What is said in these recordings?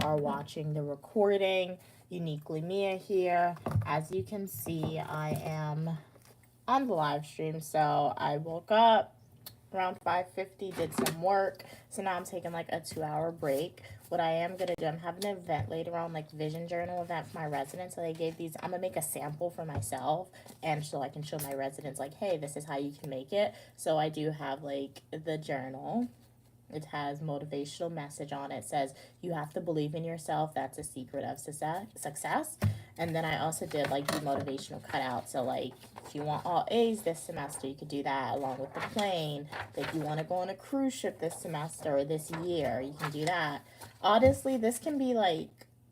are watching the recording. Uniquely Mia here. As you can see, I am on the live stream. So I woke up around 5:50, did some work. So now I'm taking like a 2-hour break. What I am gonna do, I'm having an event later on, like vision journal event for my residents. So they gave these, I'm gonna make a sample for myself and so I can show my residents like, hey, this is how you can make it. So I do have like the journal. It has motivational message on it. It says you have to believe in yourself. That's a secret of success. And then I also did like the motivational cutout. So like if you want all A's this semester, you could do that along with the plane. If you want to go on a cruise ship this semester or this year, you can do that. Honestly, this can be like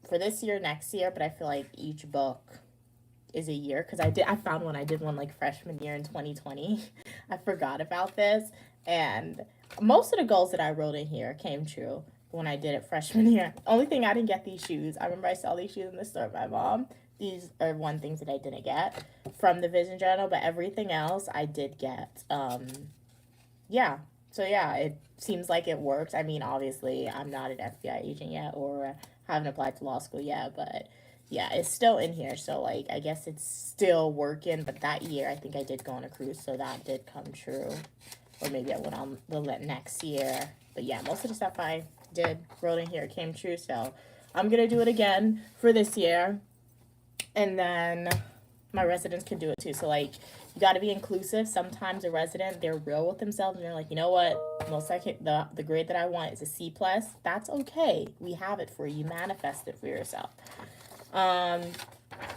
for this year, next year, but I feel like each book is a year because I found one. I did one like freshman year in 2020. I forgot about this, and most of the goals that I wrote in here came true when I did it freshman year. Only thing I didn't get these shoes. I remember I saw these shoes in the store with my mom. These are one things that I didn't get from the vision journal, but everything else I did get. Yeah. So yeah, it seems like it works. I mean, obviously, I'm not an FBI agent yet, or haven't applied to law school yet, but yeah, it's still in here. So like, I guess it's still working. But that year, I think I did go on a cruise, so that did come true. Or maybe I went on the next year. But yeah, most of the stuff I did wrote in here came true. So I'm gonna do it again for this year, and then my residents can do it too. So like, you got to be inclusive. Sometimes a resident, they're real with themselves and they're like, you know what, most likely the grade that I want is a C plus. That's okay. We have it for you. Manifest it for yourself. Um,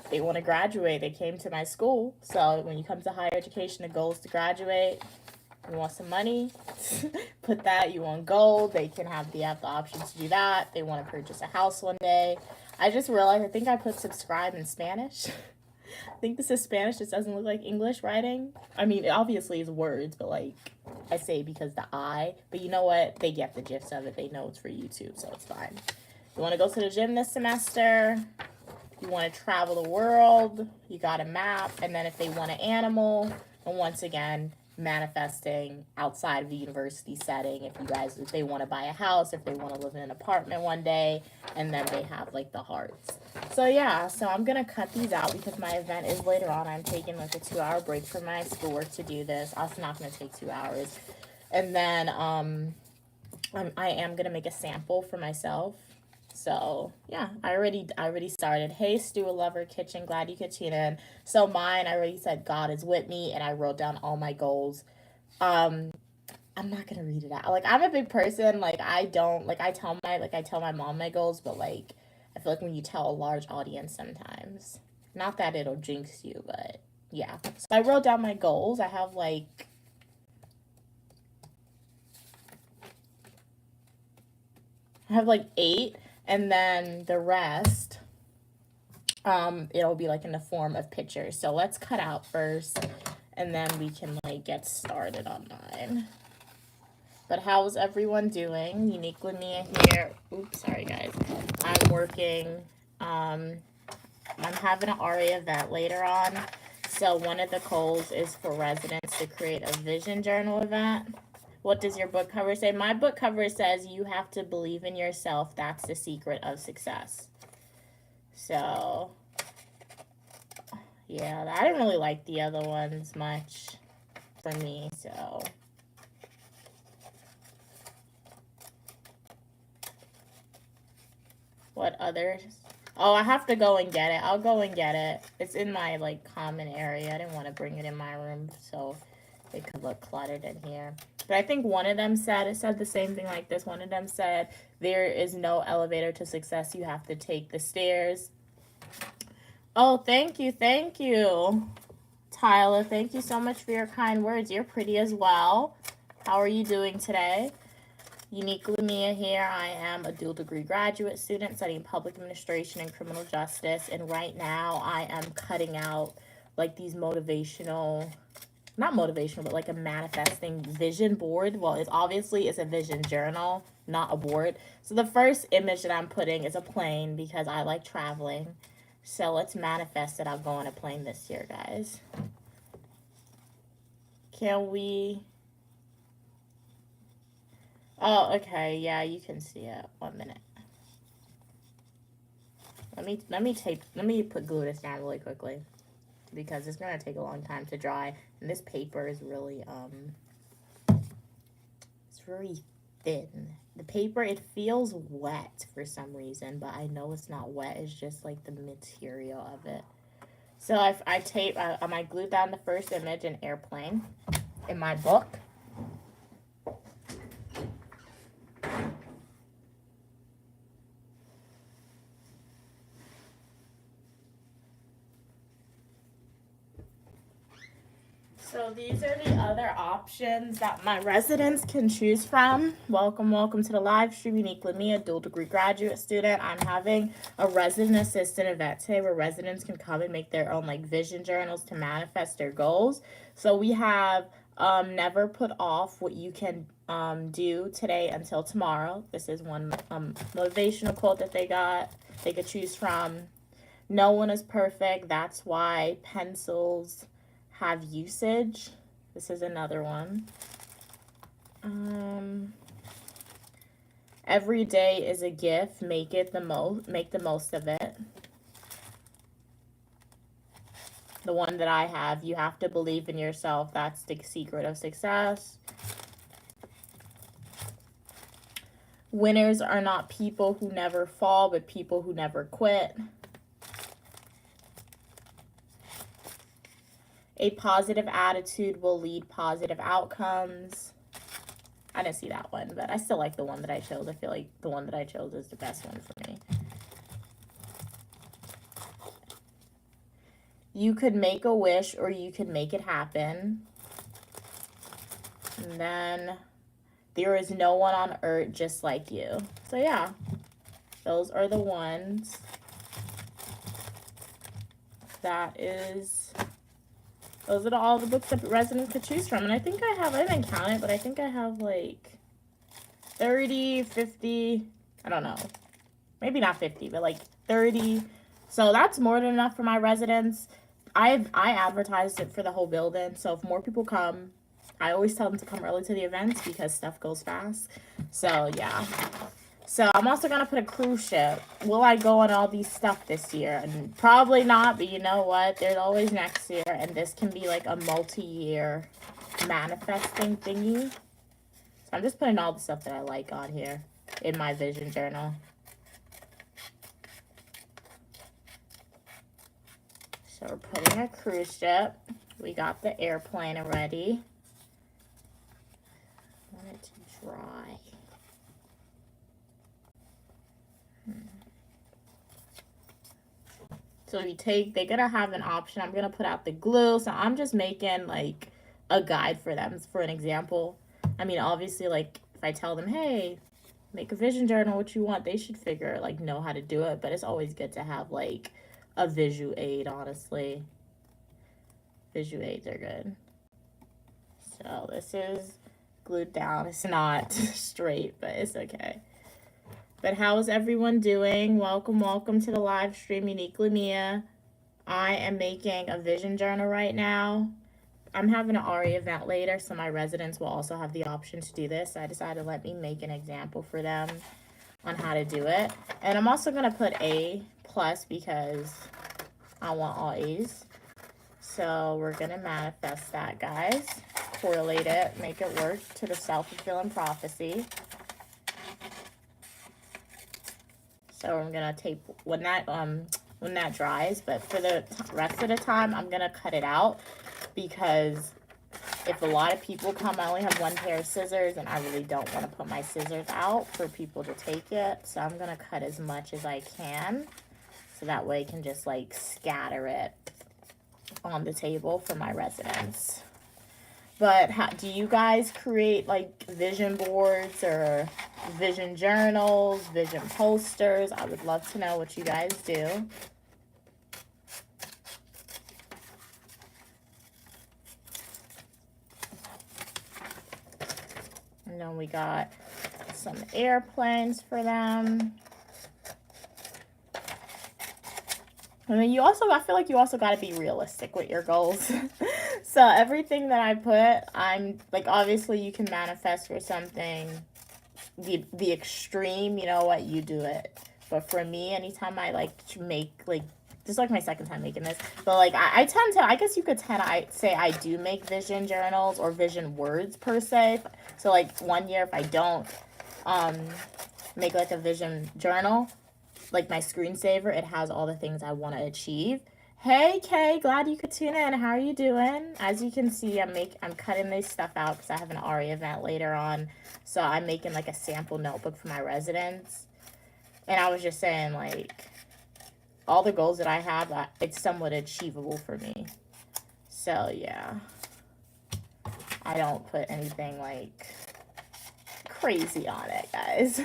they want to graduate. They came to my school. So when you come to higher education, the goal is to graduate. You want some money? Put that. You want gold? They can have the options to do that. They want to purchase a house one day. I just realized I think I put subscribe in Spanish. I think this is Spanish. This doesn't look like English writing. I mean, it obviously is words, but like I say because the I. But you know what? They get the gist of it. They know it's for YouTube, so it's fine. You want to go to the gym this semester? You want to travel the world? You got a map. And then if they want an animal, and once again, manifesting outside of the university setting. If they want to buy a house, if they want to live in an apartment one day, and then they have like the hearts. So yeah, so I'm gonna cut these out because my event is later on. I'm taking like a 2-hour break from my schoolwork to do this. Also not gonna take 2 hours. And then I am gonna make a sample for myself. So yeah, I already started. Hey Stu Lover Kitchen, glad you could tune in. So mine, I already said God is with me, and I wrote down all my goals. Um, I'm not gonna read it out. Like I'm a big person. Like I don't like I tell my mom my goals, but like I feel like when you tell a large audience, sometimes not that it'll jinx you, but yeah. So I wrote down my goals. I have like 8, and then the rest it'll be like in the form of pictures. So let's cut out first, and then we can like get started on mine. But how's everyone doing? Uniquely Mia here. Oops, sorry guys. I'm working. I'm having an RA event later on. So one of the goals is for residents to create a vision journal event. What does your book cover say? My book cover says you have to believe in yourself. That's the secret of success. So yeah, I didn't really like the other ones much for me. So what others? Oh, I have to go and get it. I'll go and get it. It's in my like common area. I didn't want to bring it in my room so it could look cluttered in here. But I think one of them said, it said the same thing like this. One of them said, there is no elevator to success. You have to take the stairs. Oh, thank you. Thank you, Tyler. Thank you so much for your kind words. You're pretty as well. How are you doing today? Uniquely Mia here. I am a dual degree graduate student studying public administration and criminal justice. And right now I am cutting out like these motivational, not motivational, but like a manifesting vision board. Well, it's a vision journal, not a board. So the first image that I'm putting is a plane because I like traveling. So let's manifest that I'll go on a plane this year, guys. Can we... Oh, okay. Yeah, you can see it. 1 minute. Let me put glue this down really quickly because it's gonna take a long time to dry, and this paper is really it's very thin. The paper, it feels wet for some reason, but I know it's not wet. It's just like the material of it. So I glued down the first image, an airplane, in my book. So these are the other options that my residents can choose from. Welcome to the live stream. Unique Lamia, dual degree graduate student. I'm having a resident assistant event today where residents can come and make their own like vision journals to manifest their goals. So we have never put off what you can do today until tomorrow. This is one motivational quote that they could choose from. No one is perfect. That's why pencils have usage. This is another one. Every day is a gift. Make the most of it. The one that I have, you have to believe in yourself. That's the secret of success. Winners are not people who never fall, but people who never quit. A positive attitude will lead positive outcomes. I didn't see that one, but I still like the one that I chose. I feel like the one that I chose is the best one for me. You could make a wish or you could make it happen. And then there is no one on earth just like you. So yeah, those are the ones. Those are all the books that residents could choose from. And I think I didn't count it, but I think I have like 30, 50, I don't know. Maybe not 50, but like 30. So that's more than enough for my residents. I advertised it for the whole building. So if more people come, I always tell them to come early to the events because stuff goes fast. So yeah. So I'm also going to put a cruise ship. Will I go on all these stuff this year? And probably not, but you know what? There's always next year. And this can be like a multi-year manifesting thingy. So I'm just putting all the stuff that I like on here in my vision journal. So we're putting a cruise ship. We got the airplane already. I want it to dry. So they're gonna have an option. I'm gonna put out the glue. So I'm just making like a guide for them for an example. I mean, obviously, like if I tell them, hey, make a vision journal, what you want, they should know how to do it. But it's always good to have like a visual aid, honestly. Visual aids are good. So this is glued down. It's not straight, but it's okay. But how is everyone doing? Welcome to the live stream, Unique Lamia. I am making a vision journal right now. I'm having an RE event later, so my residents will also have the option to do this. I decided to let me make an example for them on how to do it. And I'm also going to put A+ because I want all A's. So we're going to manifest that, guys. Correlate it, make it work to the self-fulfilling prophecy. So I'm gonna tape when that dries, but for the rest of the time, I'm gonna cut it out because if a lot of people come, I only have one pair of scissors, and I really don't want to put my scissors out for people to take it. So I'm gonna cut as much as I can, so that way I can just like scatter it on the table for my residents. But do you guys create like vision boards or vision journals, vision posters? I would love to know what you guys do. And then we got some airplanes for them. And then I feel like you also got to be realistic with your goals. So everything that I put, I'm like, obviously you can manifest for something, the extreme, you know what, you do it. But for me, anytime I like to make like, this is like my second time making this, but like I tend to, I guess you could say I do make vision journals or vision words per se. So like one year if I don't make like a vision journal, like my screensaver, it has all the things I want to achieve. Hey Kay, glad you could tune in. How are you doing? As you can see, I'm cutting this stuff out because I have an RE event later on. So I'm making like a sample notebook for my residents. And I was just saying, like, all the goals that I have, it's somewhat achievable for me. So yeah, I don't put anything like crazy on it, guys.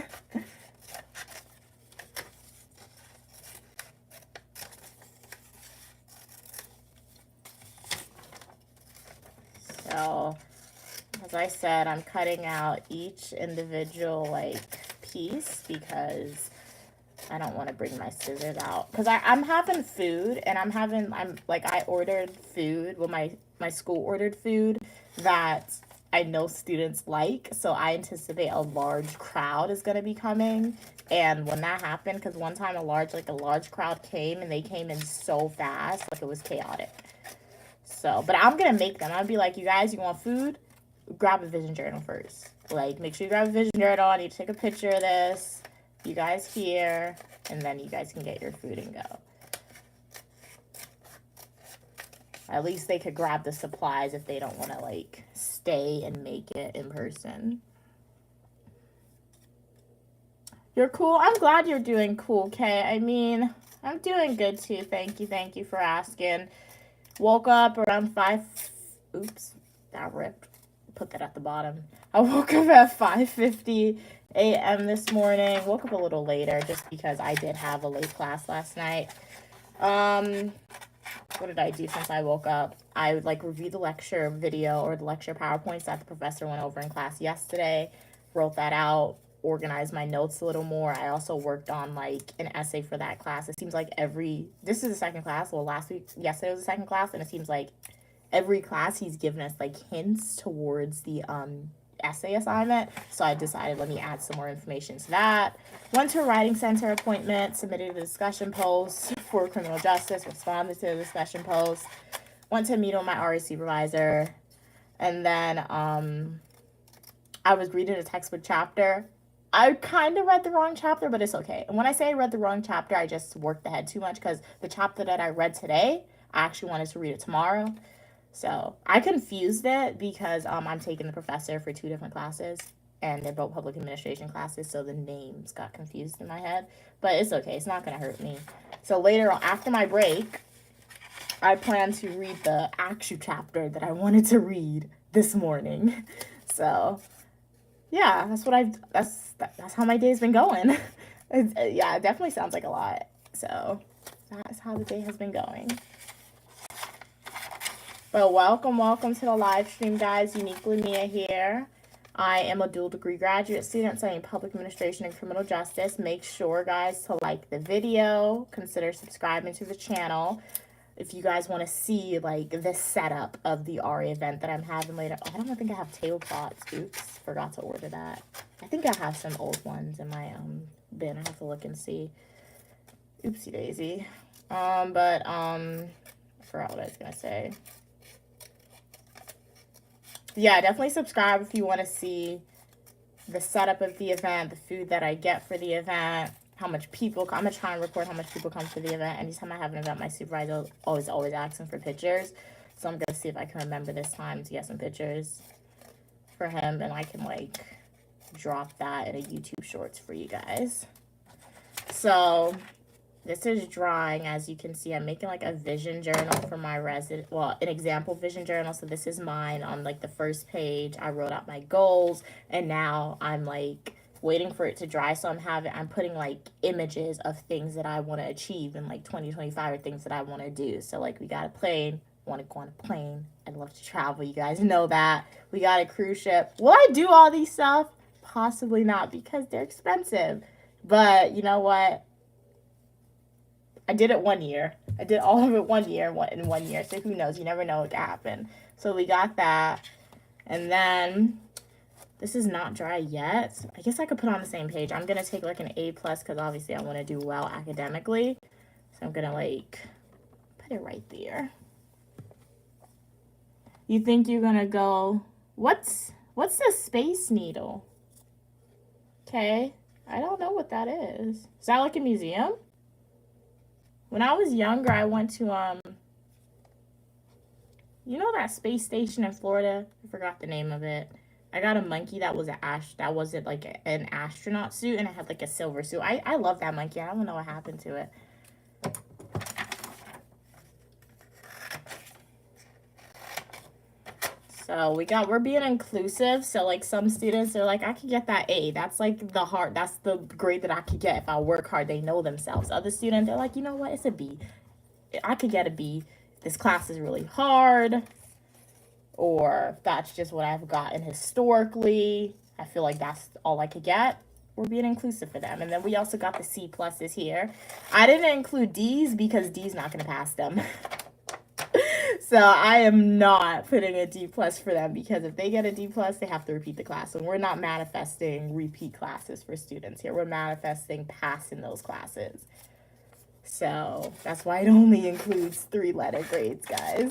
So, as I said, I'm cutting out each individual, like, piece because I don't want to bring my scissors out. Because I'm having food, and I ordered food, well, my school ordered food that I know students like, so I anticipate a large crowd is going to be coming. And when that happened, because one time a large crowd came, and they came in so fast, like, it was chaotic. So, but I'm gonna make them. I'll be like, you guys, you want food? Grab a vision journal first. Like, make sure you grab a vision journal. I need to take a picture of this. You guys here, and then you guys can get your food and go. At least they could grab the supplies if they don't want to, like, stay and make it in person. You're cool. I'm glad you're doing cool, Kay. I mean, I'm doing good too. Thank you for asking. Woke up around 5. Oops, that ripped. Put that at the bottom. I woke up at 5:50 a.m. this morning. Woke up a little later just because I did have a late class last night. What did I do since I woke up? I would like review the lecture video or the lecture PowerPoints that the professor went over in class yesterday. Wrote that out. Organize my notes a little more. I also worked on like an essay for that class. It seems like this is the second class. Well, yesterday was the second class, and it seems like every class he's given us like hints towards the essay assignment. So I decided, let me add some more information to that. Went to a writing center appointment, submitted a discussion post for criminal justice, responded to the discussion post, went to meet with my RA supervisor, and then I was reading a textbook chapter. I kind of read the wrong chapter, but it's okay. And when I say I read the wrong chapter, I just worked ahead too much because the chapter that I read today, I actually wanted to read it tomorrow. So I confused it because I'm taking the professor for 2 different classes, and they're both public administration classes, so the names got confused in my head. But it's okay. It's not going to hurt me. So later on, after my break, I plan to read the actual chapter that I wanted to read this morning. So yeah, that's how my day's been going. Yeah, it definitely sounds like a lot. So that's how the day has been going. But welcome to the live stream, guys. Uniquely Mia here. I am a dual degree graduate student studying public administration and criminal justice. Make sure, guys, to like the video. Consider subscribing to the channel. If you guys want to see like the setup of the RE event that I'm having later. Oh, I don't think I have tablecloths. Oops, forgot to order that. I think I have some old ones in my bin. I have to look and see. Oopsie daisy. I forgot what I was gonna say. Yeah, definitely subscribe if you want to see the setup of the event, the food that I get for the event, how much people come. I'm going to try and record how much people come to the event. Anytime I have an event, my supervisor always asking for pictures. So I'm going to see if I can remember this time to get some pictures for him, and I can, like, drop that in a YouTube Shorts for you guys. So this is drawing. As you can see, I'm making like a vision journal for my resident, well, an example vision journal. So this is mine. On like the first page, I wrote out my goals, and now I'm like waiting for it to dry. So I'm putting like images of things that I want to achieve in like 2025 or things that I want to do. So like we got a plane, want to go on a plane. I'd love to travel. You guys know that. We got a cruise ship. Will I do all these stuff? Possibly not, because they're expensive. But you know what? I did it 1 year. I did all of it 1 year in 1 year. So who knows? You never know what could happen. So we got that. And then This is not dry yet. I guess I could put on the same page. I'm going to take like an A+ because obviously I want to do well academically. So I'm going to like put it right there. You think you're going to go, what's the Space Needle? Okay. I don't know what that is. Is that like a museum? When I was younger, I went to, you know that space station in Florida? I forgot the name of it. I got a monkey that was that wasn't like an astronaut suit, and it had like a silver suit. I love that monkey. I don't know what happened to it. So we're being inclusive. So like some students are like, I could get that A. That's like that's the grade that I could get if I work hard. They know themselves. Other students, they're like, you know what? It's a B. I could get a B. This class is really hard. Or if that's just what I've gotten historically, I feel like that's all I could get. We're being inclusive for them. And then we also got the C pluses here. I didn't include D's because D's not going to pass them. So I am not putting a D plus for them because if they get a D plus, they have to repeat the class. And we're not manifesting repeat classes for students here. We're manifesting passing those classes. So that's why it only includes 3-letter grades, guys.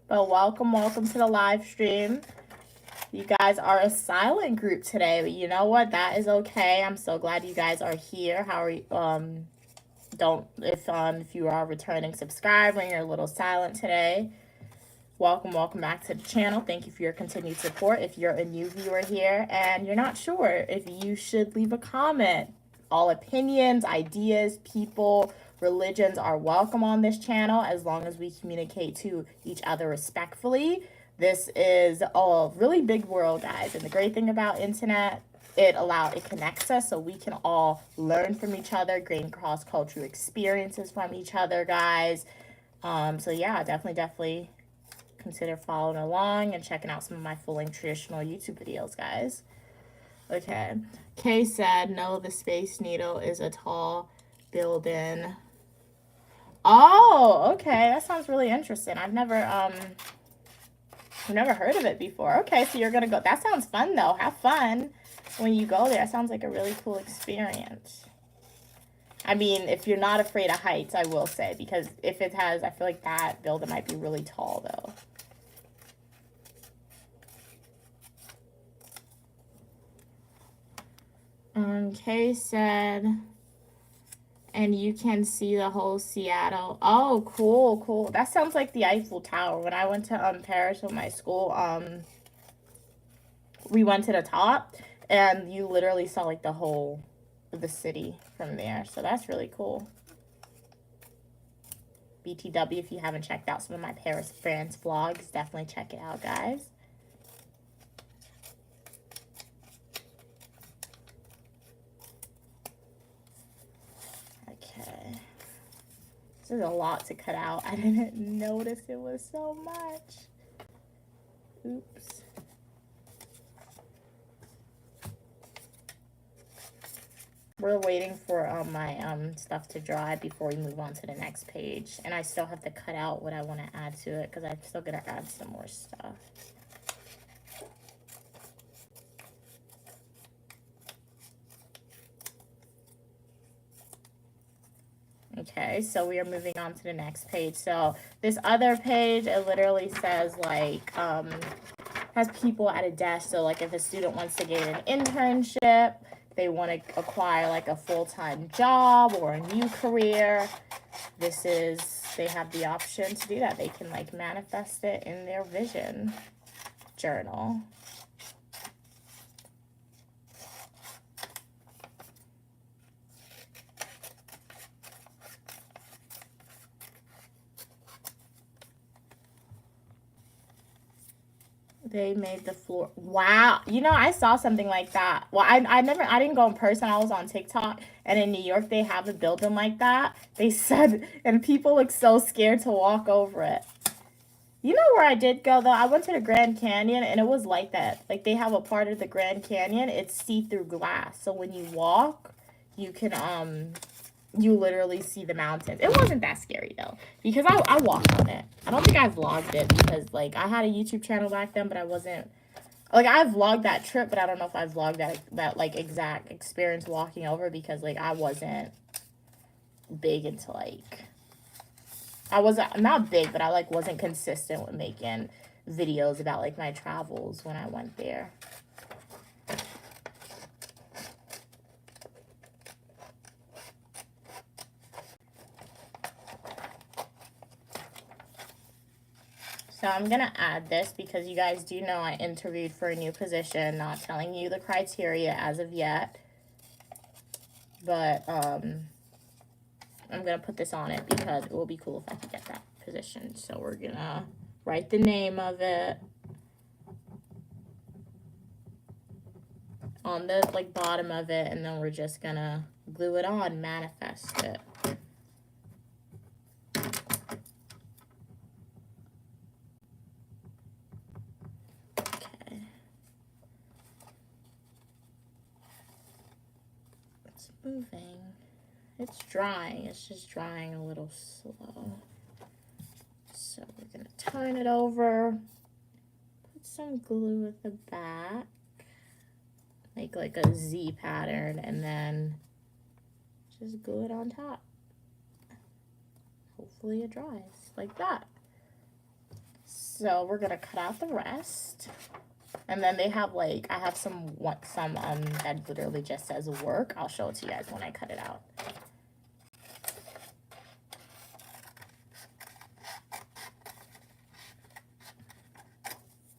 But welcome to the live stream. You guys are a silent group today, but you know what? That is okay. I'm so glad you guys are here. How are you? If you are a returning subscriber and you're a little silent today, welcome back to the channel. Thank you for your continued support. If you're a new viewer here and you're not sure if you should leave a comment, all opinions, ideas, people, religions are welcome on this channel as long as we communicate to each other respectfully. This is a really big world, guys, and the great thing about internet, it connects us so we can all learn from each other, gain cross-cultural experiences from each other, guys. So yeah, definitely consider following along and checking out some of my full-length traditional YouTube videos, guys. Okay, Kay said, no, the Space Needle is a tall building. Oh, okay, that sounds really interesting. I've never heard of it before. Okay, so you're gonna go. That sounds fun though. Have fun when you go there. That sounds like a really cool experience. I mean, if you're not afraid of heights, I will say, because if it has, I feel like that building might be really tall though. Kay said, and you can see the whole Seattle. Oh, cool. That sounds like the Eiffel Tower. When I went to Paris with my school, we went to the top, and you literally saw like the whole of the city from there. So that's really cool. BTW, if you haven't checked out some of my Paris, France vlogs, definitely check it out, guys. Okay. This is a lot to cut out. I didn't notice it was so much. Oops. We're waiting for my stuff to dry before we move on to the next page. And I still have to cut out what I want to add to it because I'm still going to add some more stuff. Okay, so we are moving on to the next page. So this other page, it literally says like, has people at a desk. So like if a student wants to get an internship, they want to acquire like a full-time job or a new career, they have the option to do that. They can like manifest it in their vision journal. They made the floor. Wow. You know, I saw something like that. Well, I didn't go in person. I was on TikTok. And in New York, they have a building like that. They said, and people look so scared to walk over it. You know where I did go though? I went to the Grand Canyon and it was like that. Like they have a part of the Grand Canyon, it's see-through glass. So when you walk, you can you literally see the mountains. It wasn't that scary though, because I walked on it. I don't think I vlogged it because like I had a YouTube channel back then, but I wasn't like I vlogged that trip, but I don't know if I vlogged that like exact experience walking over because like I wasn't big into like I wasn't not big, but I like wasn't consistent with making videos about like my travels when I went there. So I'm going to add this because you guys do know I interviewed for a new position, not telling you the criteria as of yet. But I'm going to put this on it because it will be cool if I can get that position. So we're going to write the name of it on the like bottom of it, and then we're just going to glue it on, manifest it. Moving. It's drying. It's just drying a little slow. So we're going to turn it over. Put some glue at the back. Make like a Z pattern and then just glue it on top. Hopefully it dries like that. So we're going to cut out the rest. And then they have like, I have some that literally just says work. I'll show it to you guys when I cut it out.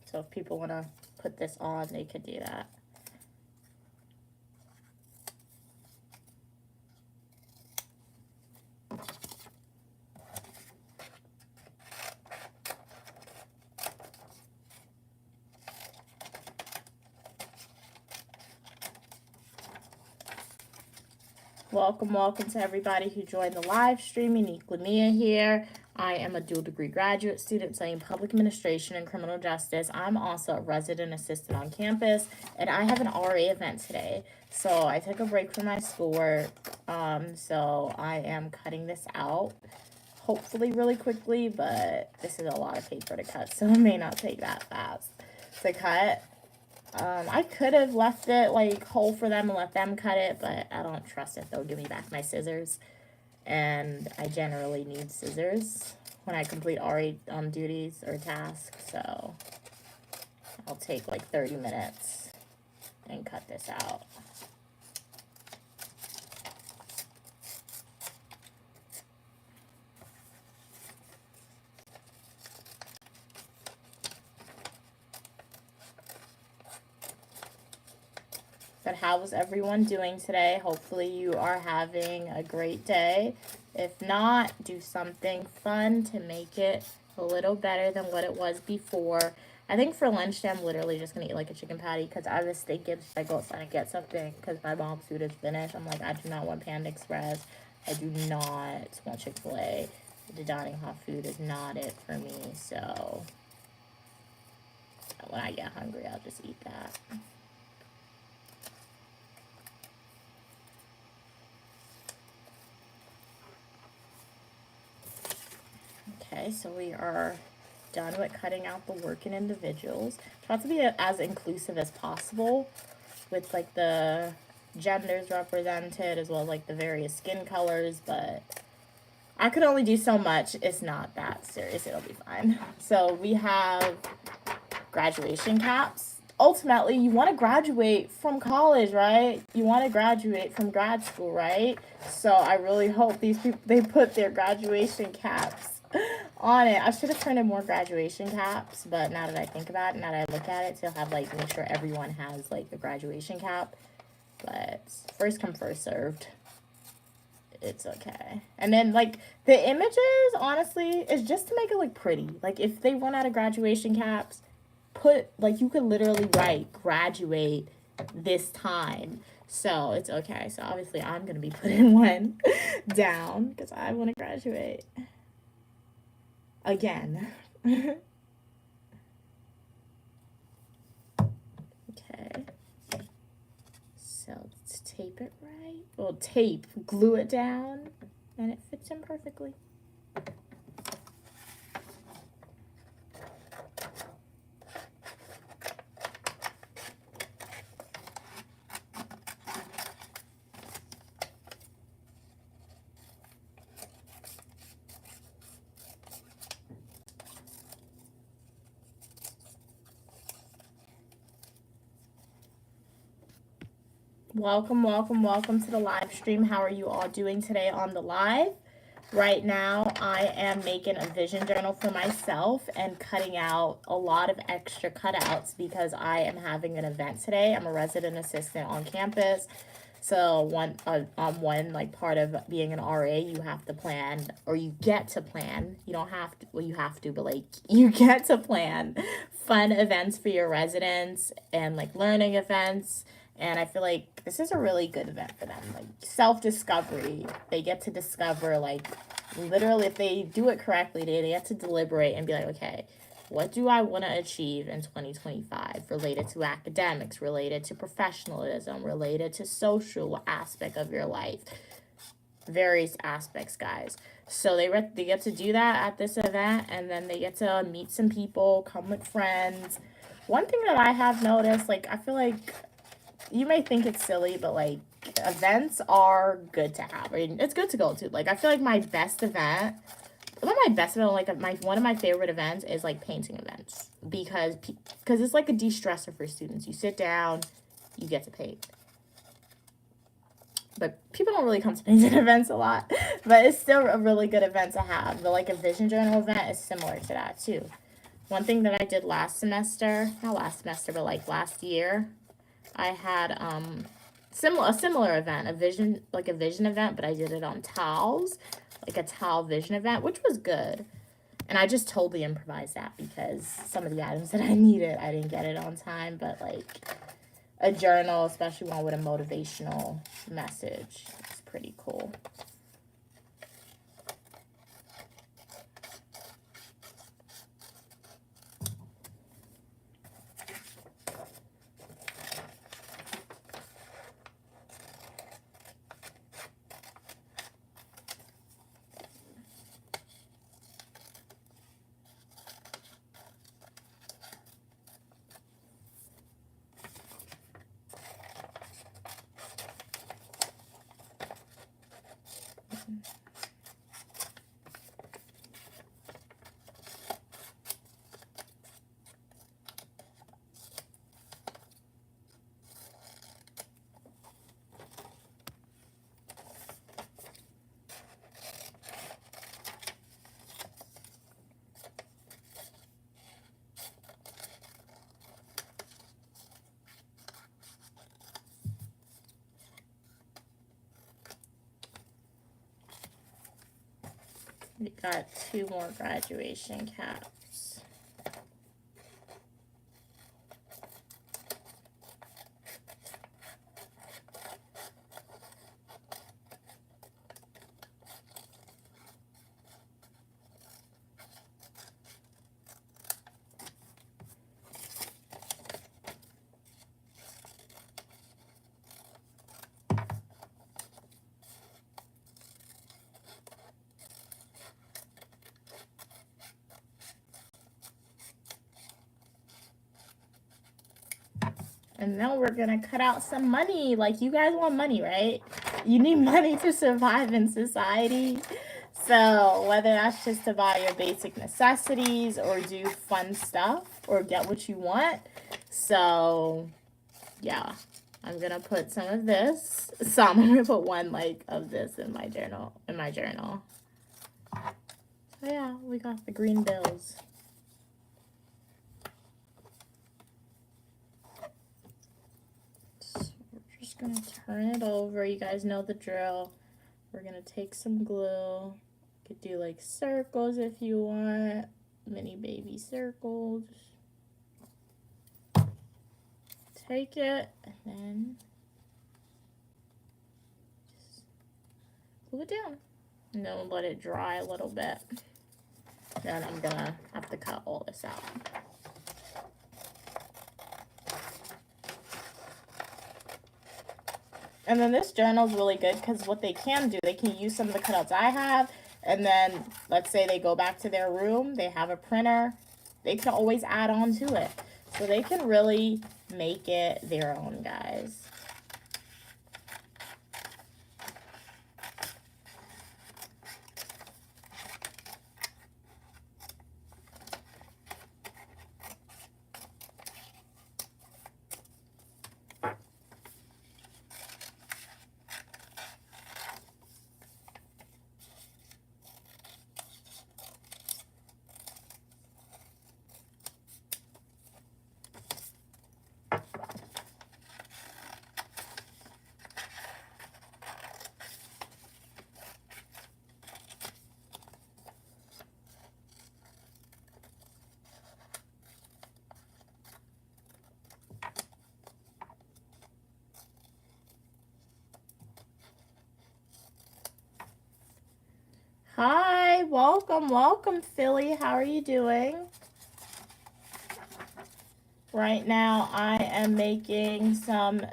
So if people want to put this on, they could do that. Welcome to everybody who joined the live stream. Unique Lamia here. I am a dual degree graduate student studying public administration and criminal justice. I'm also a resident assistant on campus, and I have an RA event today. So I took a break from my schoolwork. So I am cutting this out, hopefully really quickly, but this is a lot of paper to cut, so it may not take that fast to cut. I could have left it like whole for them and let them cut it, but I don't trust it. They'll give me back my scissors, and I generally need scissors when I complete RA duties or tasks, so I'll take like 30 minutes and cut this out. But how was everyone doing today? Hopefully you are having a great day. If not, do something fun to make it a little better than what it was before. I think for lunch today, I'm literally just going to eat like a chicken patty because I was thinking if I go outside and get something because my mom's food is finished. I'm like, I do not want Panda Express. I do not want Chick-fil-A. The dining hall food is not it for me. So when I get hungry, I'll just eat that. Okay, so we are done with cutting out the working individuals. Try to be as inclusive as possible with like the genders represented as well as like the various skin colors, but I could only do so much. It's not that serious. It'll be fine. So we have graduation caps. Ultimately, you want to graduate from college, right? You want to graduate from grad school, right? So I really hope these people, they put their graduation caps on it. I should have printed more graduation caps, but now that I think about it, now that I look at it, to have like make sure everyone has like a graduation cap. But first come, first served. It's okay. And then like the images, honestly, is just to make it look pretty. Like if they run out of graduation caps, put like you could literally write graduate this time. So it's okay. So obviously I'm gonna be putting one down because I want to graduate again. tape it right. Well, glue it down, and it fits in perfectly. Welcome, welcome, welcome to the live stream. How are you all doing today on the live? Right now, I am making a vision journal for myself and cutting out a lot of extra cutouts because I am having an event today. I'm a resident assistant on campus. So one like part of being an RA, you have to plan, or you get to plan. You don't have to, well, you have to, but like you get to plan fun events for your residents and like learning events. And I feel like this is a really good event for them. Like self-discovery. They get to discover, like, literally, if they do it correctly, they get to deliberate and be like, okay, what do I want to achieve in 2025 related to academics, related to professionalism, related to social aspect of your life? Various aspects, guys. So they get to do that at this event, and then they get to meet some people, come with friends. One thing that I have noticed, like, I feel like you may think it's silly, but like events are good to have. I mean, it's good to go to. Like, I feel like my best event, like one of my favorite events is like painting events because it's like a de-stressor for students. You sit down, you get to paint. But people don't really come to painting events a lot, but it's still a really good event to have. But like a vision journal event is similar to that too. One thing that I did last semester, not last semester, but like last year, I had a similar event, a vision event, but I did it on towels, like a towel vision event, which was good. And I just totally improvised that because some of the items that I needed, I didn't get it on time, but like a journal, especially one with a motivational message, is pretty cool. We got 2 more graduation caps. And now we're gonna cut out some money. Like, you guys want money, right? You need money to survive in society. So whether that's just to buy your basic necessities or do fun stuff or get what you want. So yeah, I'm gonna put some of this. I'm gonna put one like of this in my journal. So yeah, we got the green bills. Just gonna turn it over. You guys know the drill. We're gonna take some glue. You could do like circles if you want, mini baby circles. Take it and then just glue it down. And then we'll let it dry a little bit. Then I'm gonna have to cut all this out. And then this journal is really good because what they can do, they can use some of the cutouts I have, and then let's say they go back to their room, they have a printer, they can always add on to it. So they can really make it their own, guys. Hi, welcome, Philly. How are you doing? Right now, I am making some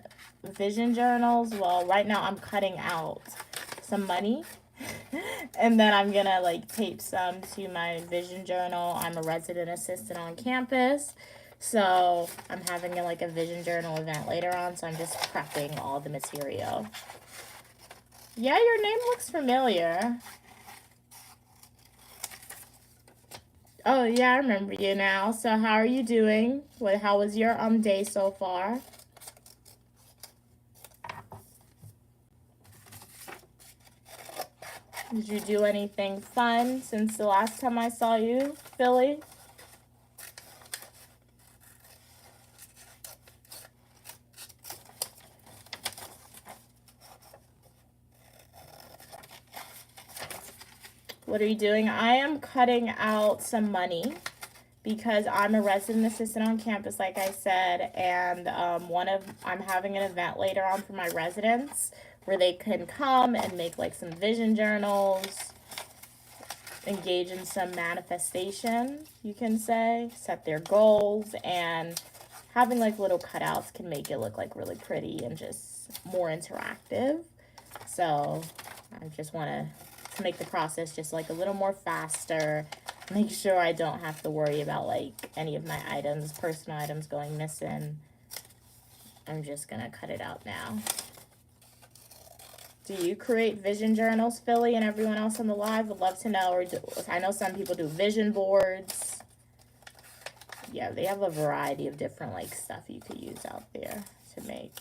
vision journals. Well, right now, I'm cutting out some money. And then I'm gonna like tape some to my vision journal. I'm a resident assistant on campus. So I'm having like a vision journal event later on. So I'm just prepping all the material. Yeah, your name looks familiar. Oh, yeah, I remember you now. So how are you doing? How was your day so far? Did you do anything fun since the last time I saw you, Philly? What are you doing? I am cutting out some money because I'm a resident assistant on campus, like I said, and I'm having an event later on for my residents where they can come and make like some vision journals, engage in some manifestation, you can say, set their goals, and having like little cutouts can make it look like really pretty and just more interactive. So I just want to make the process just like a little more faster, make sure I don't have to worry about like any of my items, personal items going missing. I'm just gonna cut it out now. Do you create vision journals, Philly, and everyone else on the live? Would love to know. I know some people do vision boards. Yeah, they have a variety of different like stuff you could use out there to make.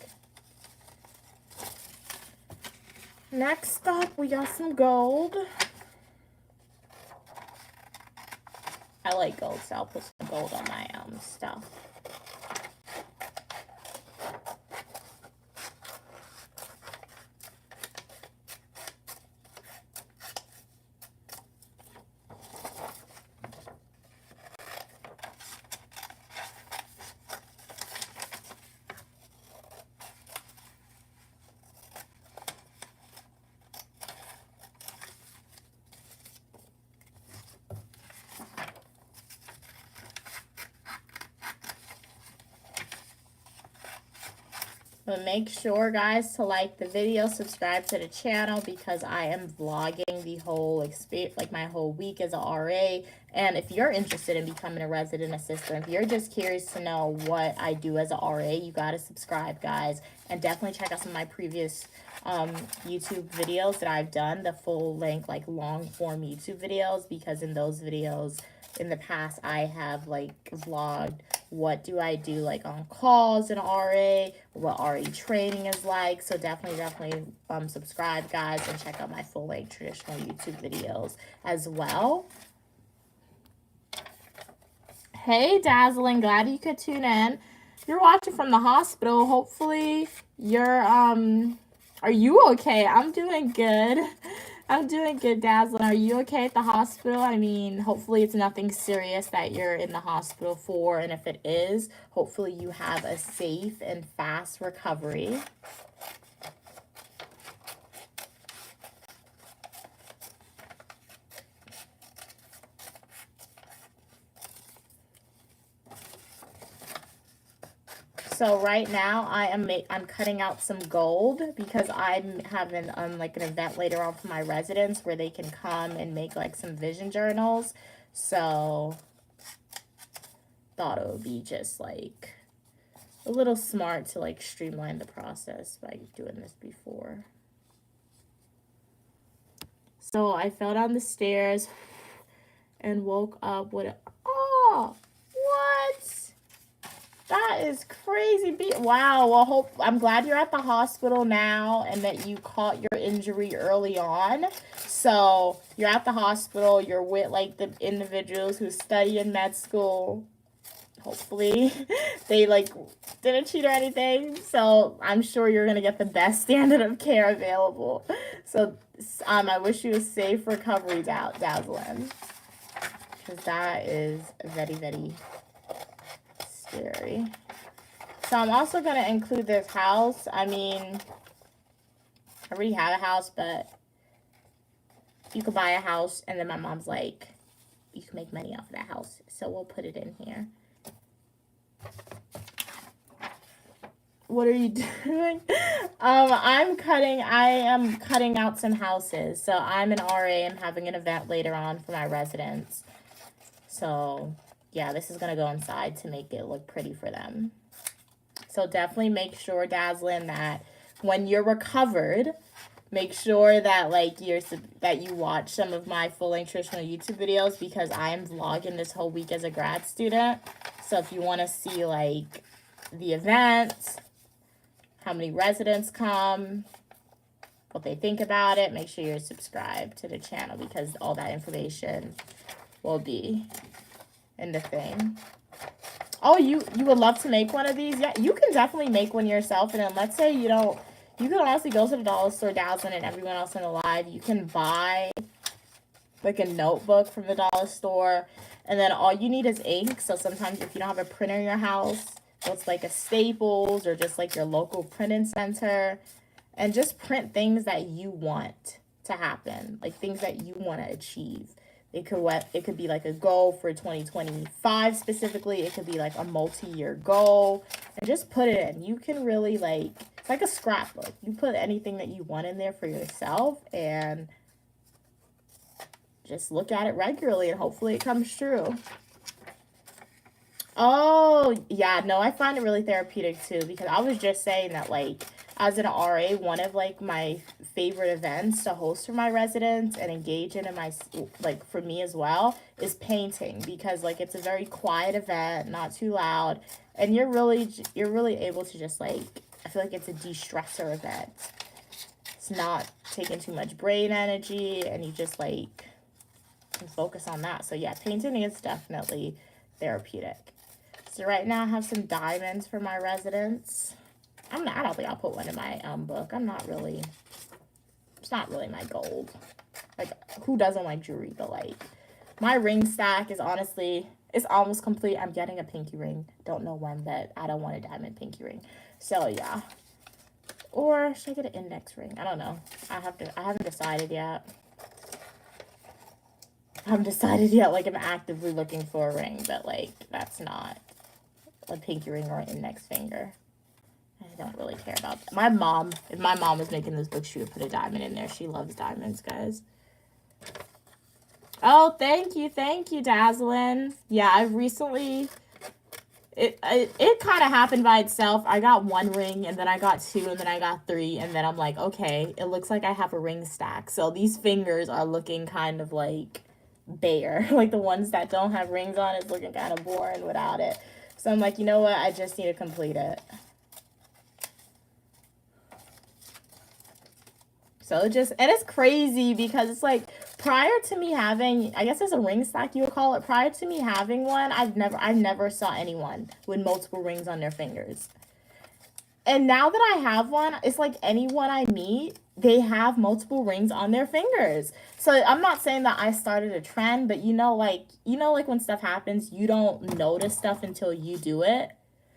Next up, we got some gold. I like gold, so I'll put some gold on my stuff. But make sure, guys, to like the video, subscribe to the channel because I am vlogging the whole experience, like my whole week as a RA. And if you're interested in becoming a resident assistant, if you're just curious to know what I do as a RA, you got to subscribe, guys. And definitely check out some of my previous YouTube videos that I've done, the full length, like long form YouTube videos, because in those videos in the past, I have like vlogged what do I do like on calls in RA, what RA training is like. So definitely subscribe, guys, and check out my full length traditional YouTube videos as well. Hey, Dazzling, glad you could tune in. You're watching from the hospital. Hopefully you're are you okay? I'm doing good. I'm doing good, Dazzling. Are you okay at the hospital? I mean, hopefully it's nothing serious that you're in the hospital for, and if it is, hopefully you have a safe and fast recovery. So right now I'm cutting out some gold because I'm having like an event later on for my residents where they can come and make like some vision journals. So thought it would be just like a little smart to like streamline the process by doing this before. So I fell down the stairs and woke up with oh, what? That is crazy. Wow. Well, I'm glad you're at the hospital now and that you caught your injury early on. So you're at the hospital. You're with like the individuals who study in med school. Hopefully they like didn't cheat or anything. So I'm sure you're going to get the best standard of care available. So I wish you a safe recovery, Dazzlin. Because that is very, very scary. So I'm also going to include this house. I mean, I already have a house, but you could buy a house and then my mom's like, you can make money off of that house. So we'll put it in here. What are you doing? I am cutting out some houses. So I'm an RA. I'm having an event later on for my residents. So yeah, this is going to go inside to make it look pretty for them. So definitely make sure, Dazzlin, that when you're recovered, make sure that like that you watch some of my full-length traditional YouTube videos because I am vlogging this whole week as a grad student. So if you want to see like the event, how many residents come, what they think about it, make sure you're subscribed to the channel because all that information will be in the thing. Oh, you would love to make one of these? Yeah, you can definitely make one yourself. And then let's say you don't, you can honestly go to the dollar store, Dazzlin, and everyone else in the live. You can buy like a notebook from the dollar store. And then all you need is ink. So sometimes if you don't have a printer in your house, it's like a Staples or just like your local printing center. And just print things that you want to happen. Like things that you want to achieve. It could be like a goal for 2025 specifically. It could be like a multi-year goal. And just put it in. You can really like, it's like a scrapbook. You put anything that you want in there for yourself and just look at it regularly and hopefully it comes true. Oh, yeah. No, I find it really therapeutic too because I was just saying that like as an RA, one of like my favorite events to host for my residents and engage in my like for me as well is painting because like it's a very quiet event, not too loud, and you're really able to just like I feel like it's a de-stressor event. It's not taking too much brain energy and you just like can focus on that. So yeah, painting is definitely therapeutic. So right now I have some diamonds for my residents. I don't think I'll put one in my book. It's not really my gold. Like, who doesn't like jewelry? But, like, my ring stack is honestly, it's almost complete. I'm getting a pinky ring. Don't know when, but I don't want a diamond pinky ring. So, yeah. Or should I get an index ring? I don't know. I haven't decided yet. Like, I'm actively looking for a ring, but, like, that's not a pinky ring or an index finger. I don't really care about that. My mom, if my mom was making this book, she would put a diamond in there. She loves diamonds, guys. Oh, thank you, Dazzlin. Yeah, I've recently, it kind of happened by itself. I got one ring, and then I got two, and then I got three, and then I'm like, okay, it looks like I have a ring stack. So these fingers are looking kind of like bare. Like the ones that don't have rings on is looking kind of boring without it. So I'm like, you know what? I just need to complete it. So and it's crazy because it's like prior to me having, I guess it's a ring stack you would call it. Prior to me having one, I never saw anyone with multiple rings on their fingers. And now that I have one, it's like anyone I meet, they have multiple rings on their fingers. So I'm not saying that I started a trend, but like when stuff happens, you don't notice stuff until you do it.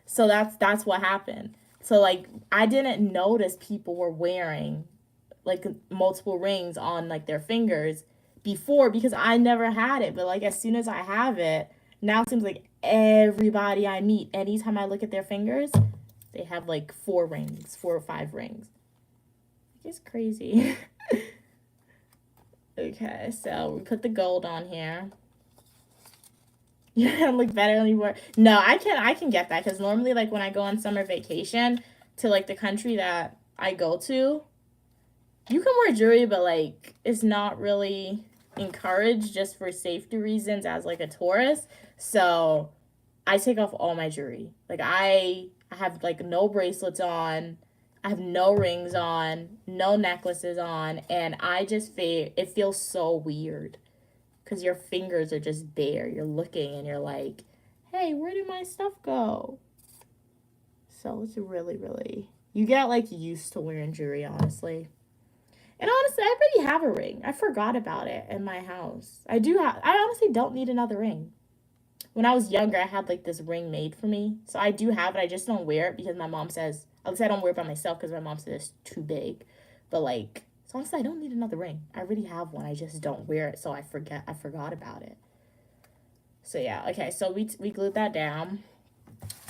So that's what happened. So like I didn't notice people were wearing like multiple rings on like their fingers before because I never had it. But like as soon as I have it, now it seems like everybody I meet, anytime I look at their fingers, They have like 4 rings, 4 or 5 rings. It's crazy. Okay, so we put the gold on here. You're gonna look better than you were. No, I can get that, because normally, like, when I go on summer vacation to, like, the country that I go to, you can wear jewelry, but, like, it's not really encouraged just for safety reasons as, like, a tourist. So I take off all my jewelry. Like, I have, like, no bracelets on. I have no rings on, no necklaces on, and I just it feels so weird because your fingers are just bare. You're looking and you're like, hey, where did my stuff go? So it's really, really, you get like used to wearing jewelry, honestly. And honestly, I already have a ring. I forgot about it in my house. I honestly don't need another ring. When I was younger, I had like this ring made for me. So I do have it. I just don't wear it because my mom says, at least I don't wear it by myself because my mom says it's too big. But like, so honestly, I don't need another ring. I already have one. I just don't wear it. So I forgot about it. So yeah, okay. So we glued that down.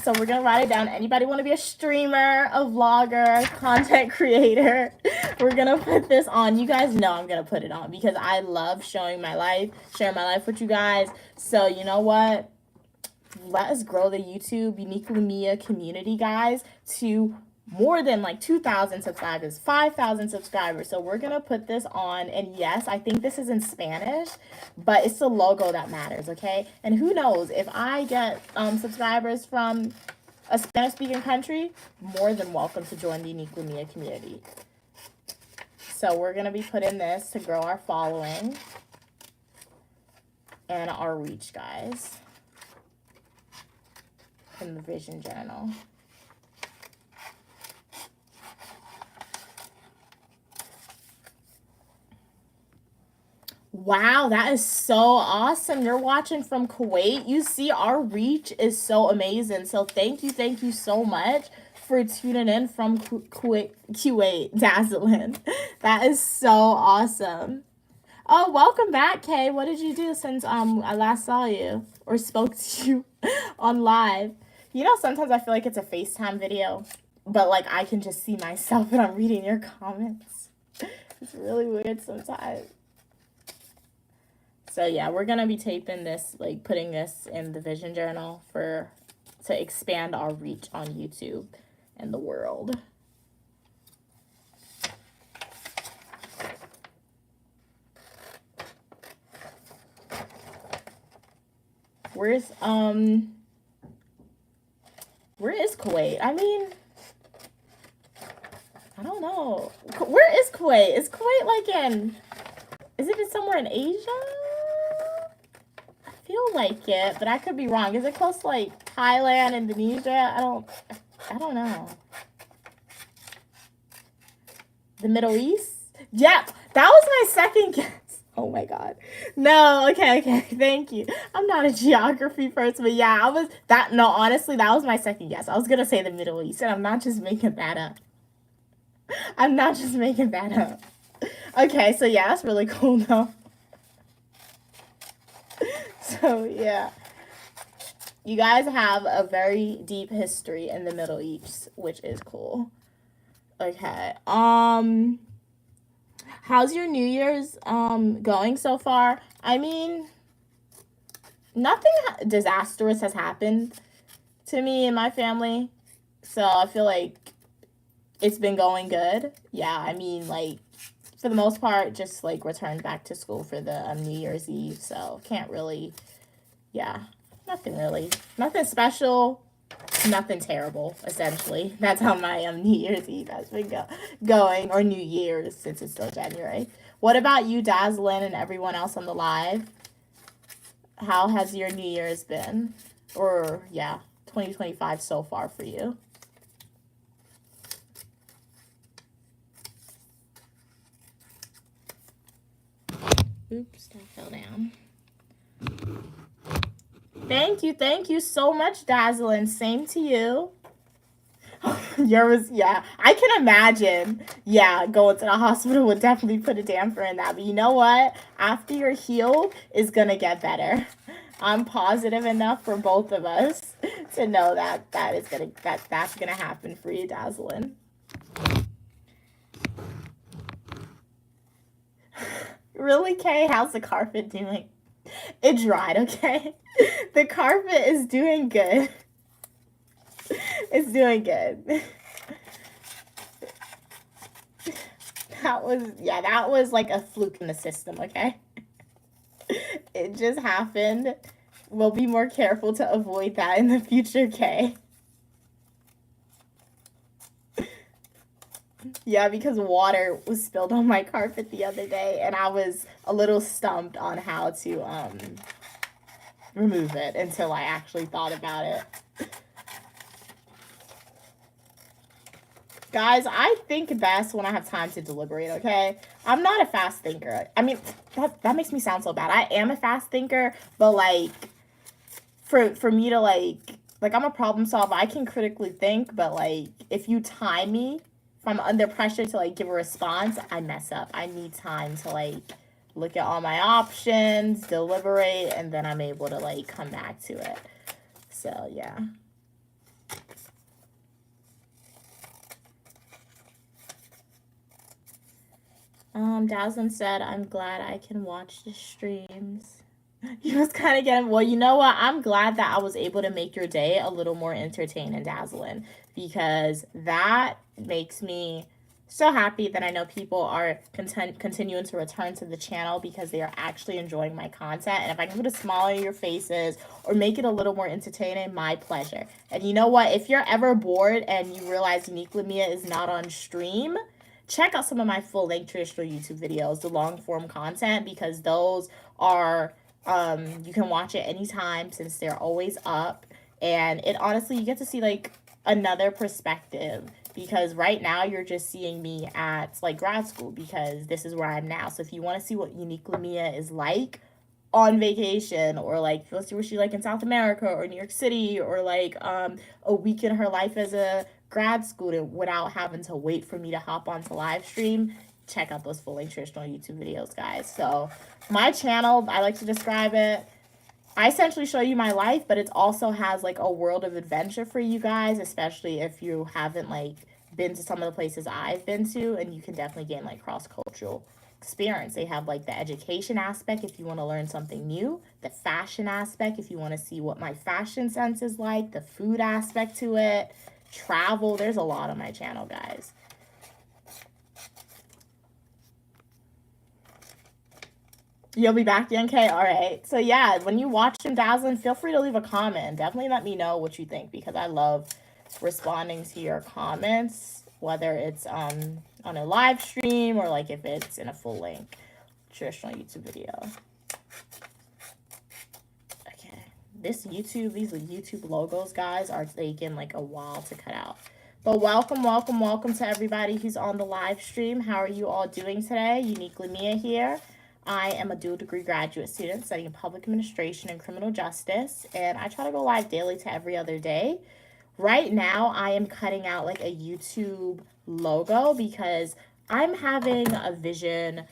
So we're going to write it down. Anybody want to be a streamer, a vlogger, content creator? We're going to put this on. You guys know I'm going to put it on because I love sharing my life with you guys. So you know what? Let us grow the YouTube Uniquely Mia community, guys, to more than like 2,000 subscribers, 5,000 subscribers. So we're going to put this on. And yes, I think this is in Spanish, but it's the logo that matters, okay? And who knows, if I get subscribers from a Spanish-speaking country, more than welcome to join the Uniquely Mia community. So we're going to be putting this to grow our following and our reach, guys, in the Vision Journal. Wow, that is so awesome. You're watching from Kuwait. You see, our reach is so amazing. So thank you so much for tuning in from Kuwait, Dazzlin. That is so awesome. Oh, welcome back, Kay. What did you do since I last saw you or spoke to you on live? You know, sometimes I feel like it's a FaceTime video, but like I can just see myself and I'm reading your comments. It's really weird sometimes. So yeah, we're gonna be taping this, like putting this in the Vision Journal to expand our reach on YouTube and the world. Where is Kuwait? I mean, I don't know. Where is Kuwait? Is Kuwait like is it somewhere in Asia? I feel like it, but I could be wrong. Is it close to like Thailand, Indonesia? I don't know. The Middle East? Yeah, that was my second guess. Oh my god. No, okay, thank you. I'm not a geography person, but yeah, honestly, that was my second guess. I was gonna say the Middle East, and I'm not just making that up. Okay, so yeah, that's really cool though. So yeah. You guys have a very deep history in the Middle East, which is cool. Okay. How's your New Year's going so far? I mean, nothing disastrous has happened to me and my family. So I feel like it's been going good. Yeah, I mean, like, for the most part, just, like, returned back to school for the New Year's Eve. So can't really, yeah, nothing special. Nothing terrible, essentially. That's how my New Year's Eve has been going, or New Year's, since it's still January. What about you, Dazzlin, and everyone else on the live? How has your New Year's been? Or, yeah, 2025 so far for you? Oops, that fell down. Thank you so much, Dazzlin. Same to you. Yours, yeah, I can imagine. Yeah, going to the hospital would definitely put a damper in that. But you know what? After you're healed, it's gonna get better. I'm positive enough for both of us to know that that's gonna happen for you, Dazzlin. Really, Kay? How's the carpet doing? It dried, okay? The carpet is doing good. It's doing good. That was like a fluke in the system, okay? It just happened. We'll be more careful to avoid that in the future, Kay. Yeah, because water was spilled on my carpet the other day, and I was a little stumped on how to remove it until I actually thought about it. Guys, I think best when I have time to deliberate, okay? I'm not a fast thinker. I mean, that makes me sound so bad. I am a fast thinker, but like for me to like I'm a problem solver. I can critically think, but like if you time me, if I'm under pressure to like give a response, I mess up. I need time to like look at all my options, deliberate, and then I'm able to like come back to it. So yeah. Dazzlin said, I'm glad I can watch the streams. You was kind of getting, well, you know what? I'm glad that I was able to make your day a little more entertaining, Dazzlin, because that makes me so happy that I know people are continuing to return to the channel because they are actually enjoying my content. And if I can put a smile on your faces or make it a little more entertaining, my pleasure. And you know what? If you're ever bored and you realize Unique Lamia is not on stream, check out some of my full-length traditional YouTube videos, the long-form content, because those are, you can watch it anytime since they're always up. And it honestly, you get to see like another perspective, because right now you're just seeing me at like grad school because this is where I'm now. So if you want to see what Unique Lamia is like on vacation, or like let's see what she's like in South America or New York City, or like a week in her life as a grad student without having to wait for me to hop onto live stream, check out those full-length traditional YouTube videos, guys. So my channel, I like to describe it, I essentially show you my life, but it also has like a world of adventure for you guys, especially if you haven't like been to some of the places I've been to, and you can definitely gain like cross-cultural experience. They have like the education aspect if you want to learn something new, the fashion aspect if you want to see what my fashion sense is like, the food aspect to it, travel. There's a lot on my channel, guys. You'll be back, Young K? All right. So yeah, when you watch them, Dazzlin, feel free to leave a comment. Definitely let me know what you think, because I love responding to your comments, whether it's on a live stream or like if it's in a full-length traditional YouTube video. Okay. These YouTube logos, guys, are taking like a while to cut out. But welcome to everybody who's on the live stream. How are you all doing today? Unique Lamia here. I am a dual degree graduate student studying public administration and criminal justice, and I try to go live daily to every other day. Right now, I am cutting out like a YouTube logo because I'm having a vision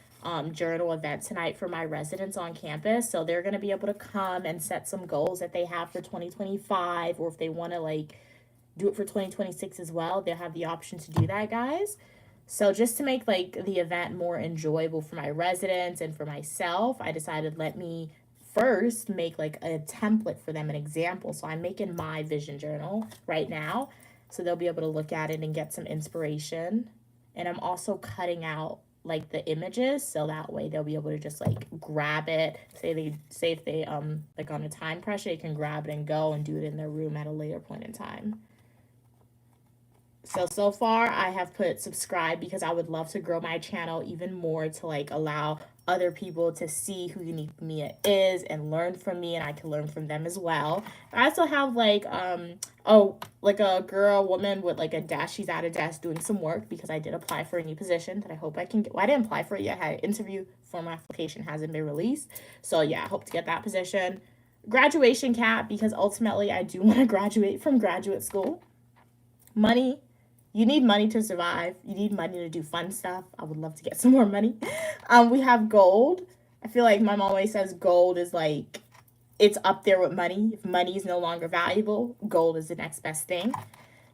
journal event tonight for my residents on campus. So they're going to be able to come and set some goals that they have for 2025, or if they want to like do it for 2026 as well, they'll have the option to do that, guys. So just to make like the event more enjoyable for my residents and for myself, I decided let me first make like a template for them, an example. So I'm making my vision journal right now, so they'll be able to look at it and get some inspiration. And I'm also cutting out like the images, so that way they'll be able to just like grab it. Say if they like on a time pressure, they can grab it and go and do it in their room at a later point in time. So far I have put subscribe because I would love to grow my channel even more to like allow other people to see who Unique Lamia is and learn from me, and I can learn from them as well. I also have like like a woman with like a desk. She's at a desk doing some work because I did apply for a new position that I hope I can get. Well, I didn't apply for it yet. I had an interview for my application, hasn't been released. So yeah, I hope to get that position. Graduation cap, because ultimately I do want to graduate from graduate school. Money. You need money to survive. You need money to do fun stuff. I would love to get some more money. We have gold. I feel like my mom always says gold is like it's up there with money. If money is no longer valuable, gold is the next best thing.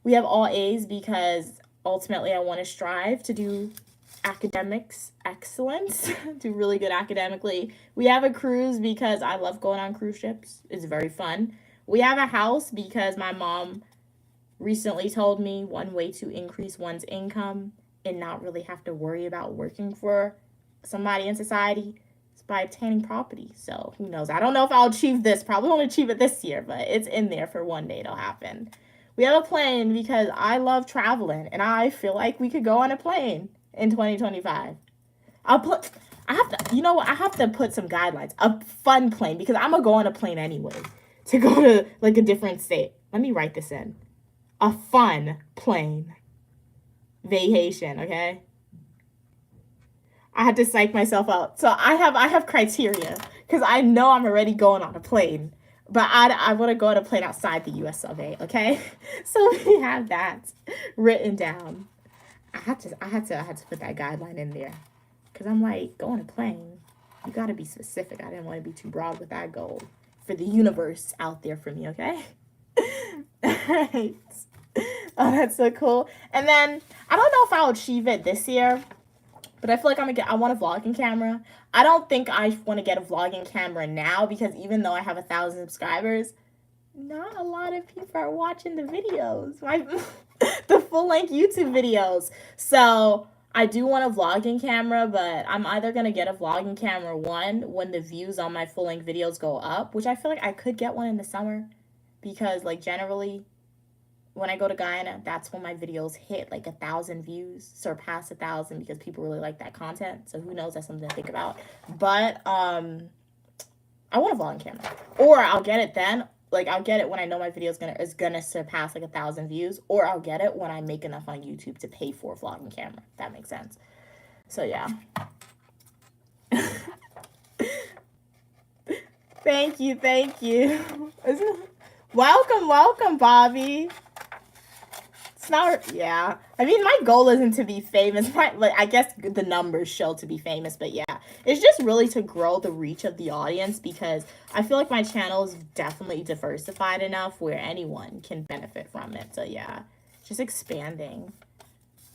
We have all A's because ultimately I want to strive to do academics excellence, do really good academically. We have a cruise because I love going on cruise ships. It's very fun. We have a house because my mom recently told me one way to increase one's income and not really have to worry about working for somebody in society is by obtaining property. So who knows? I don't know if I'll achieve this. Probably won't achieve it this year, but it's in there for one day it'll happen. We have a plane because I love traveling and I feel like we could go on a plane in 2025. I have to, you know what? I have to put some guidelines. A fun plane because I'm going to go on a plane anyway to go to like a different state. Let me write this in. A fun plane vacation, okay? I had to psych myself out. So I have criteria because I know I'm already going on a plane. But I want to go on a plane outside the US of A, okay? So we have that written down. I had to put that guideline in there. Because I'm like, go on a plane. You got to be specific. I didn't want to be too broad with that goal. For the universe out there for me, okay? Alright. Oh, that's so cool. And then, I don't know if I'll achieve it this year. But I feel like I want a vlogging camera. I don't think I want to get a vlogging camera now because even though I have 1,000 subscribers, not a lot of people are watching the videos. The full-length YouTube videos. So I do want a vlogging camera, but I'm either going to get a vlogging camera, one, when the views on my full-length videos go up, which I feel like I could get one in the summer because, like, generally, when I go to Guyana, that's when my videos hit like 1,000 views, surpass 1,000 because people really like that content. So who knows? That's something to think about. But I want a vlogging camera, or I'll get it then. Like I'll get it when I know my video is gonna surpass like 1,000 views, or I'll get it when I make enough on YouTube to pay for a vlogging camera. If that makes sense. So yeah. Thank you. Welcome, Bobby. Not, yeah. I mean, my goal isn't to be famous. I guess the numbers show to be famous, but yeah. It's just really to grow the reach of the audience because I feel like my channel is definitely diversified enough where anyone can benefit from it. So yeah, just expanding.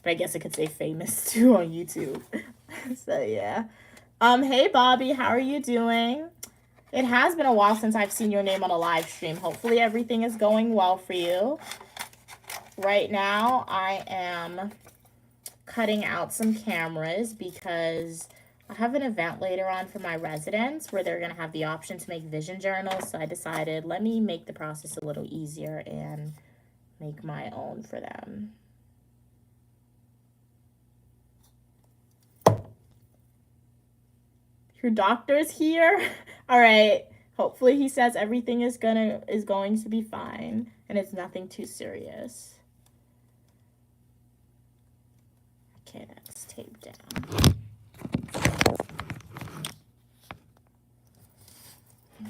But I guess I could say famous too on YouTube. So yeah. Hey Bobby, how are you doing? It has been a while since I've seen your name on a live stream. Hopefully everything is going well for you. Right now, I am cutting out some cameras because I have an event later on for my residents where they're going to have the option to make vision journals. So I decided, let me make the process a little easier and make my own for them. Your doctor's here? All right. Hopefully he says everything is going to be fine and it's nothing too serious. Okay, that's taped down.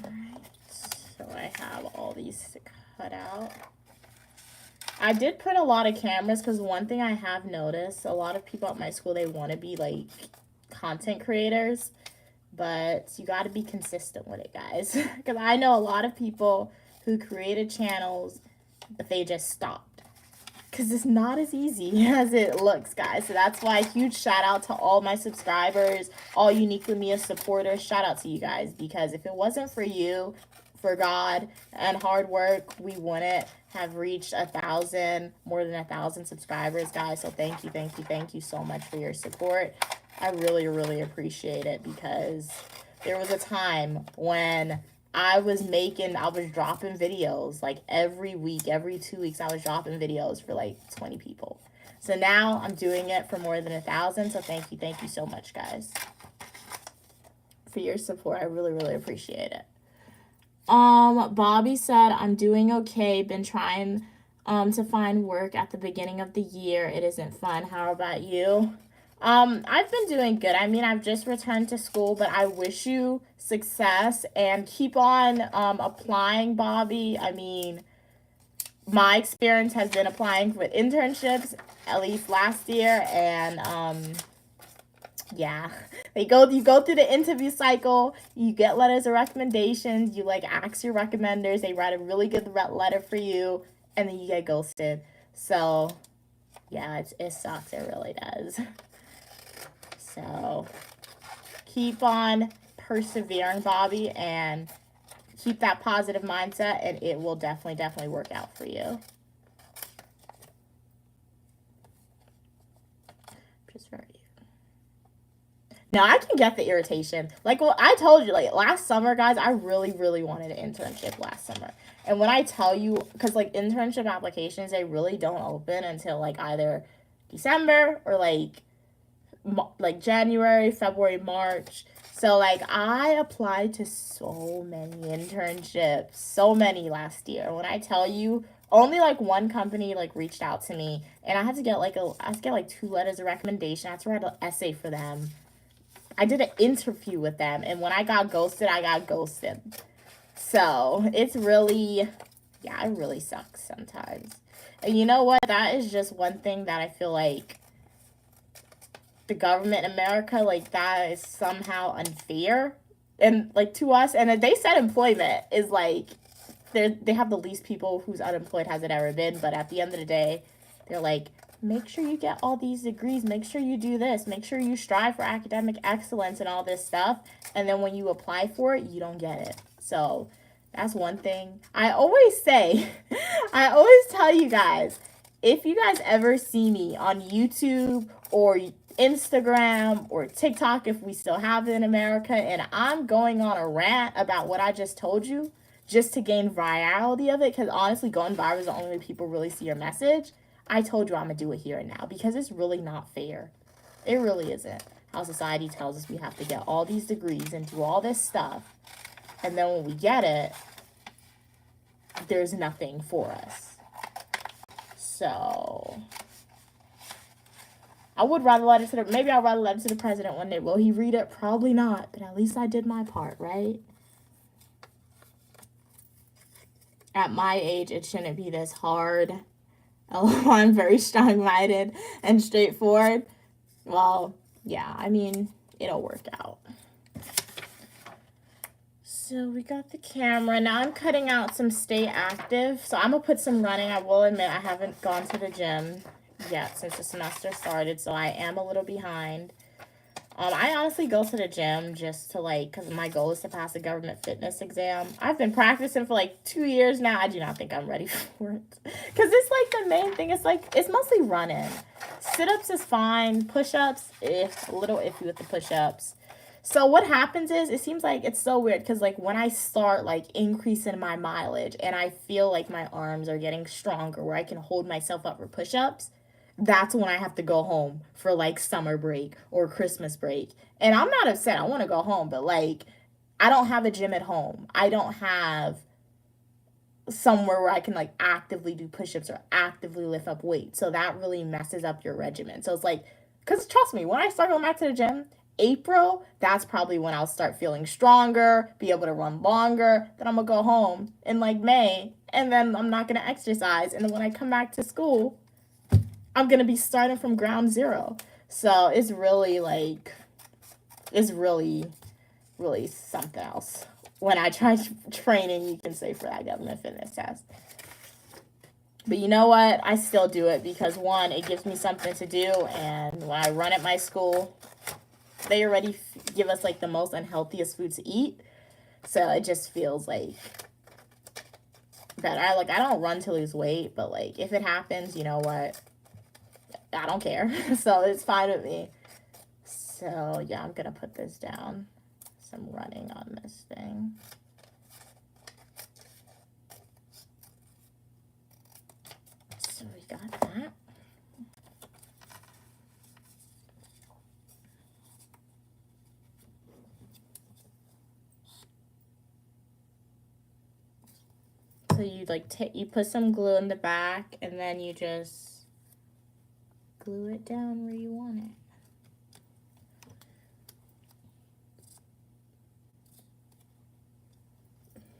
Alright, so I have all these to cut out. I did put a lot of cameras because one thing I have noticed, a lot of people at my school, they want to be like content creators, but you got to be consistent with it, guys. Because I know a lot of people who created channels, but they just stopped. Because it's not as easy as it looks, guys. So that's why huge shout out to all my subscribers, all Uniquely Mia supporters. Shout out to you guys. Because if it wasn't for you, for God, and hard work, we wouldn't have reached 1,000, more than 1,000 subscribers, guys. So thank you so much for your support. I really, really appreciate it because there was a time when I was dropping videos like every week, every 2 weeks, I was dropping videos for like 20 people. So now I'm doing it for more than 1,000. So thank you so much, guys, for your support. I really, really appreciate it. Bobby said, I'm doing okay. Been trying to find work at the beginning of the year. It isn't fun. How about you? I've been doing good. I mean, I've just returned to school, but I wish you success and keep on applying, Bobby. I mean, my experience has been applying for internships at least last year, and Yeah, you go through the interview cycle, you get letters of recommendations, you like ask your recommenders, they write a really good letter for you, and then you get ghosted. So yeah, it sucks, it really does. So keep on persevering, Bobby, and keep that positive mindset, and it will definitely work out for you. Just for you. Now I can get the irritation. Like, well, I told you, like last summer, guys, I really wanted an internship last summer. And when I tell you, because like internship applications, they really don't open until like either December or like January, February, March. So like I applied to so many internships, so many last year. When I tell you, only like one company like reached out to me, and I had to get like 2 letters of recommendation. I had to write an essay for them. I did an interview with them, and when I got ghosted, I got ghosted. So it's really, yeah, it really sucks sometimes. And you know what? That is just one thing that I feel like the government in America, like that is somehow unfair, and like to us. And they said employment is like they have the least people who's unemployed has it ever been. But at the end of the day, they're like, make sure you get all these degrees, make sure you do this, make sure you strive for academic excellence and all this stuff. And then when you apply for it, you don't get it. So that's one thing I always say. I always tell you guys, if you guys ever see me on YouTube or Instagram or TikTok, if we still have it in America, and I'm going on a rant about what I just told you just to gain virality of it, because honestly, going viral is the only way people really see your message. I told you I'm going to do it here and now because it's really not fair. It really isn't. How society tells us we have to get all these degrees and do all this stuff. And then when we get it, there's nothing for us. So I would write a letter to maybe I'll write a letter to the president one day. Will he read it? Probably not. But at least I did my part, right? At my age, it shouldn't be this hard. I'm very strong-minded and straightforward. Well, yeah, I mean, it'll work out. So we got the camera. Now I'm cutting out some stay active. So I'm going to put some running. I will admit I haven't gone to the gym yet since the semester started. So I am a little behind. I honestly go to the gym just to like, because my goal is to pass a government fitness exam. I've been practicing for like 2 years now. I do not think I'm ready for it. Because it's like the main thing. It's mostly running. Sit-ups is fine. Push-ups, a little iffy with the push-ups. So what happens is, it seems like it's so weird because like when I start like increasing my mileage and I feel like my arms are getting stronger where I can hold myself up for push-ups, that's when I have to go home for like summer break or Christmas break. And I'm not upset. I want to go home, but like I don't have a gym at home. I don't have somewhere where I can like actively do push-ups or actively lift up weight. So that really messes up your regimen. So it's like, because trust me, when I start going back to the gym, April, that's probably when I'll start feeling stronger, be able to run longer. Then I'm going to go home in like May, and then I'm not going to exercise. And then when I come back to school, I'm going to be starting from ground zero. So it's really like, it's really something else. When I try training, you can say, for that government fitness test. But you know what? I still do it because, one, it gives me something to do. And when I run at my school, they already give us like the most unhealthiest food to eat. So it just feels like better. I don't run to lose weight, but like if it happens, you know what? I don't care. So it's fine with me. So yeah, I'm going to put this down. Some running on this thing. So we got that. So you like you put some glue in the back and then you just glue it down where you want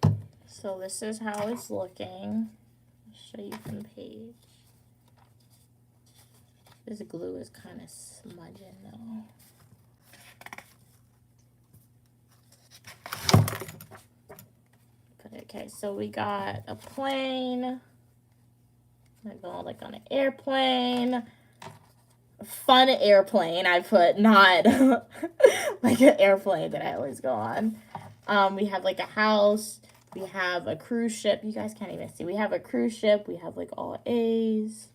it. So this is how it's looking. I'll show you from the page. This glue is kind of smudging though. Okay, so we got a plane. I'm going like on an airplane. Fun airplane, I put, not like an airplane that I always go on. We have like a house. We have a cruise ship. You guys can't even see. We have a cruise ship. We have like all A's.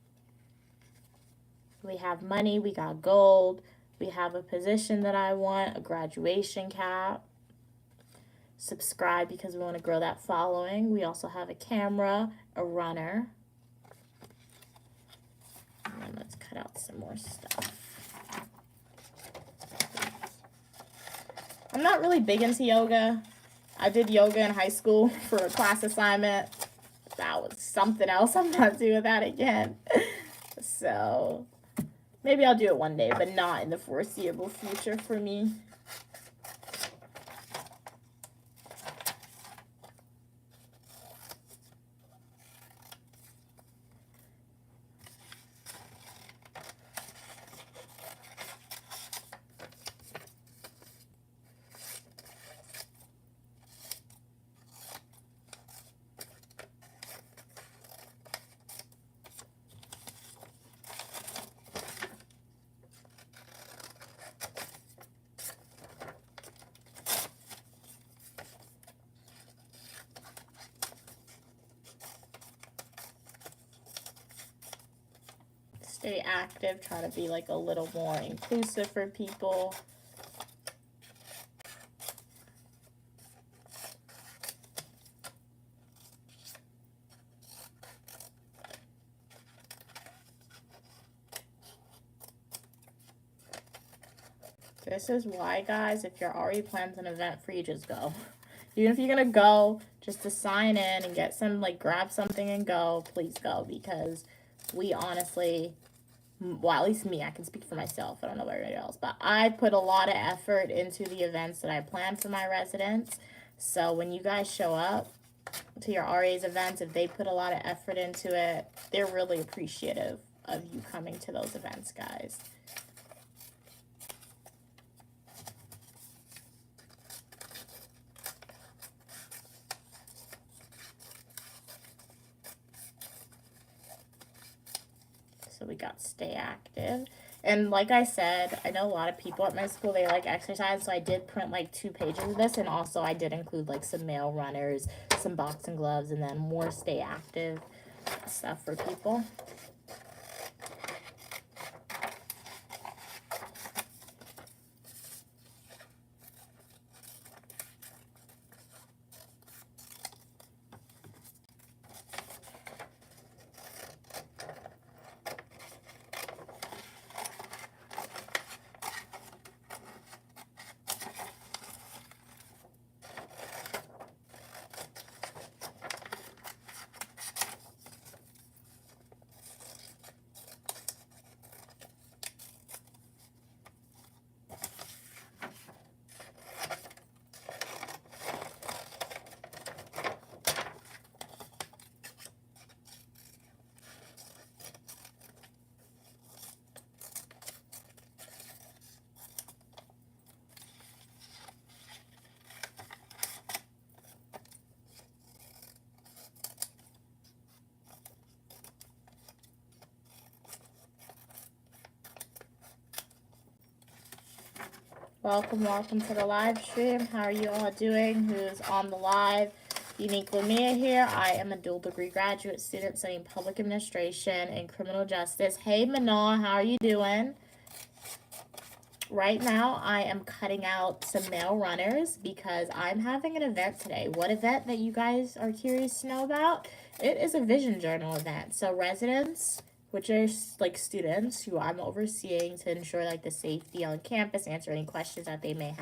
We have money. We got gold. We have a position that I want, a graduation cap. Subscribe because we want to grow that following. We also have a camera, a runner. And then let's cut out some more stuff. I'm not really big into yoga. I did yoga in high school for a class assignment. That was something else. I'm not doing that again. So maybe I'll do it one day, but not in the foreseeable future for me. Stay active, try to be like a little more inclusive for people. This is why, guys, if you're already planned an event for you, just go. Even if you're gonna go just to sign in and get some, like, grab something and go, please go, because we honestly, well, at least me, I can speak for myself. I don't know about anybody else, but I put a lot of effort into the events that I plan for my residents. So when you guys show up to your RA's events, if they put a lot of effort into it, they're really appreciative of you coming to those events, guys. So we got stay active. And like I said, I know a lot of people at my school, they like exercise. So I did print like 2 pages of this. And also I did include like some male runners, some boxing gloves, and then more stay active stuff for people. Welcome to the live stream. How are you all doing? Who's on the live? Unique Lamia here. I am a dual degree graduate student studying public administration and criminal justice. Hey Manal, how are you doing? Right now, I am cutting out some male runners because I'm having an event today. What event that you guys are curious to know about? It is a vision journal event. So residents, which are like students who I'm overseeing to ensure like the safety on campus, answer any questions that they may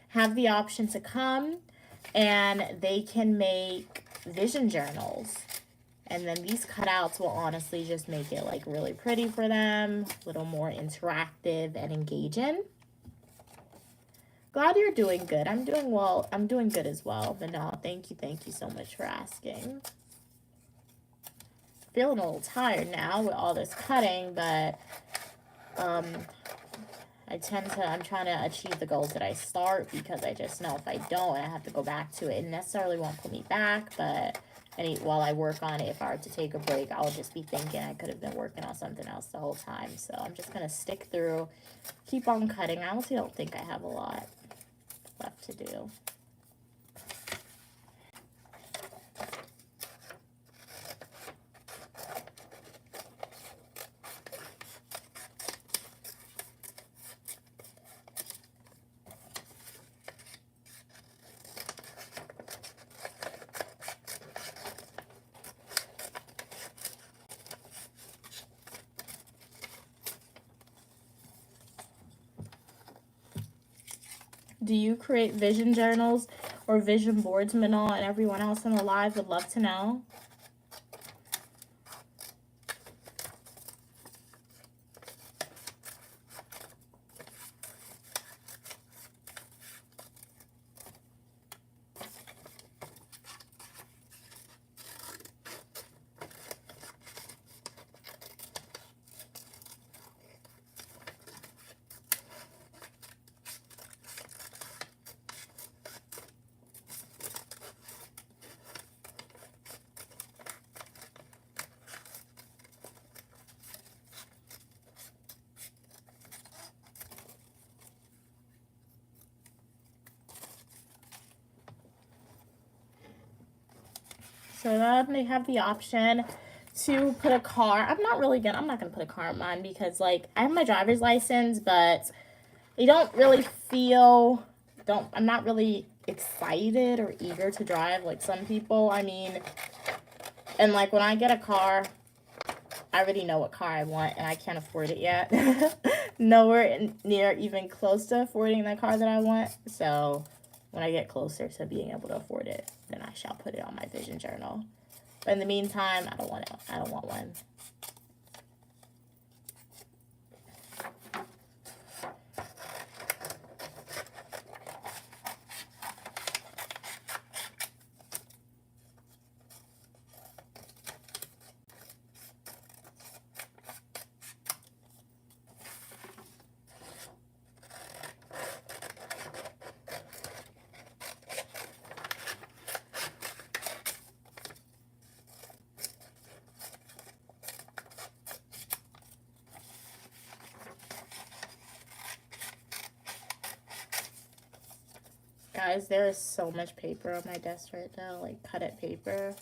have the option to come and they can make vision journals. And then these cutouts will honestly just make it like really pretty for them, a little more interactive and engaging. Glad you're doing good. I'm doing well. I'm doing good as well. But no, thank you so much for asking. Feeling a little tired now with all this cutting, but I'm trying to achieve the goals that I start, because I just know if I don't, I have to go back to it. It necessarily won't pull me back, but while I work on it, if I were to take a break, I'll just be thinking I could have been working on something else the whole time. So I'm just going to stick through, keep on cutting. I honestly don't think I have a lot left to do. Do you create vision journals or vision boards, Manal, and everyone else on the live would love to know? So then they have the option to put a car. I'm not gonna put a car on mine, because like I have my driver's license, but I don't really feel, I'm not really excited or eager to drive like some people. I mean, and like when I get a car, I already know what car I want, and I can't afford it yet. Nowhere near even close to affording the car that I want. So when I get closer to being able to afford it, then I shall put it on my vision journal. But in the meantime, I don't want it. I don't want one. Guys, there is so much paper on my desk right now, like cut it paper.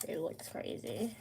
It looks crazy.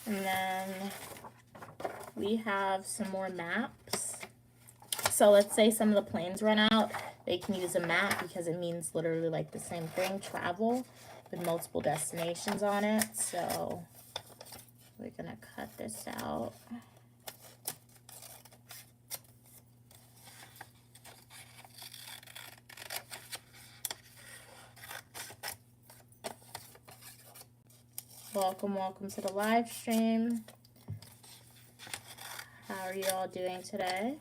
And then we have some more maps. So let's say some of the planes run out. They can use a map because it means literally like the same thing, travel, with multiple destinations on it. So we're gonna cut this out. Welcome to the live stream. How are you all doing today?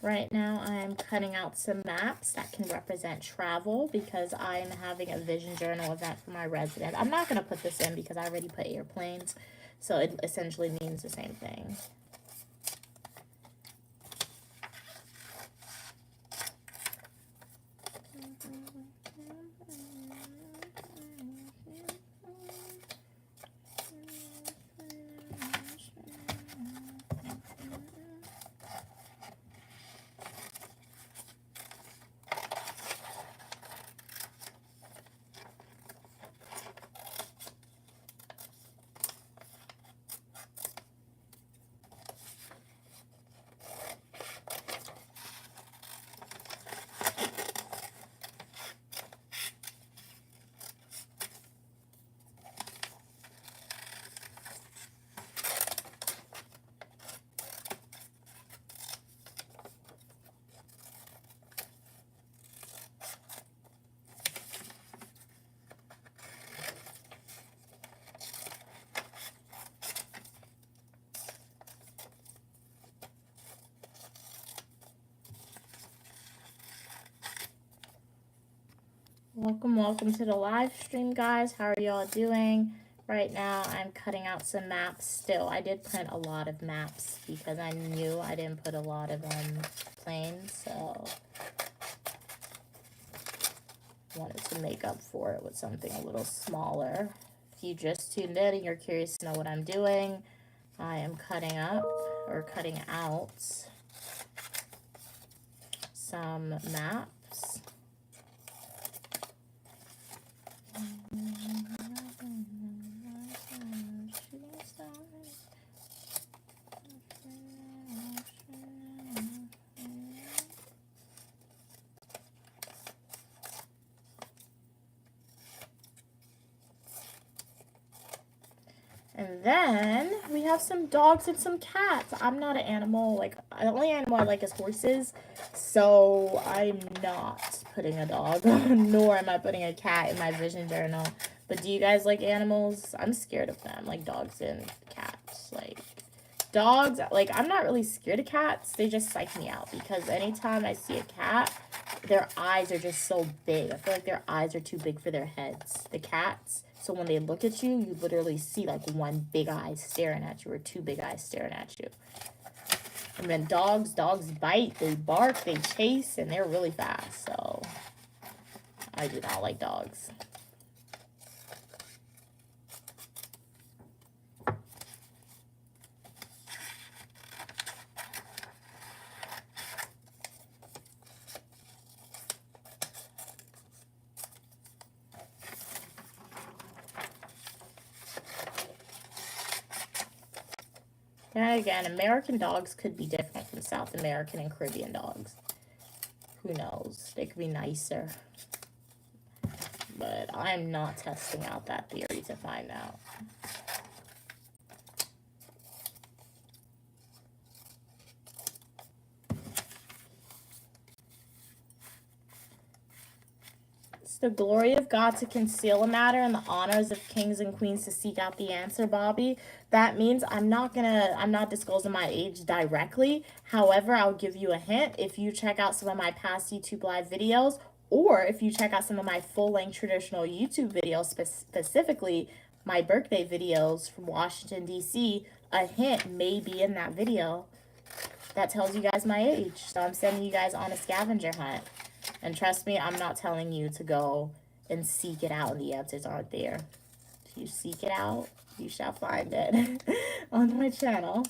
Right now I'm cutting out some maps that can represent travel because I am having a vision journal event for my resident. I'm not going to put this in because I already put airplanes, so it essentially means the same thing. Welcome to the live stream, guys. How are y'all doing? Right now, I'm cutting out some maps still. I did print a lot of maps because I knew I didn't put a lot of planes, so I wanted to make up for it with something a little smaller. If you just tuned in and you're curious to know what I'm doing, I am cutting out some maps. And then we have some dogs and some cats. I'm not an animal, like, the only animal I like is horses, so I'm not putting a dog, nor am I putting a cat in my vision journal. But do you guys like animals? I'm scared of them, like dogs and cats. Like, dogs, like, I'm not really scared of cats. They just psych me out because anytime I see a cat, their eyes are just so big. I feel like their eyes are too big for their heads. The cats, so when they look at you, you literally see like one big eye staring at you or two big eyes staring at you. And then dogs bite, they bark, they chase, and they're really fast. So I do not like dogs. And again, American dogs could be different from South American and Caribbean dogs. Who knows? They could be nicer. But I'm not testing out that theory to find out. It's the glory of God to conceal a matter and the honors of kings and queens to seek out the answer, Bobby. That means I'm not disclosing my age directly. However, I'll give you a hint. If you check out some of my past YouTube live videos, or if you check out some of my full-length traditional YouTube videos, specifically my birthday videos from Washington, D.C., a hint may be in that video that tells you guys my age. So I'm sending you guys on a scavenger hunt. And trust me, I'm not telling you to go and seek it out and the answers aren't there. If you seek it out, you shall find it on my channel.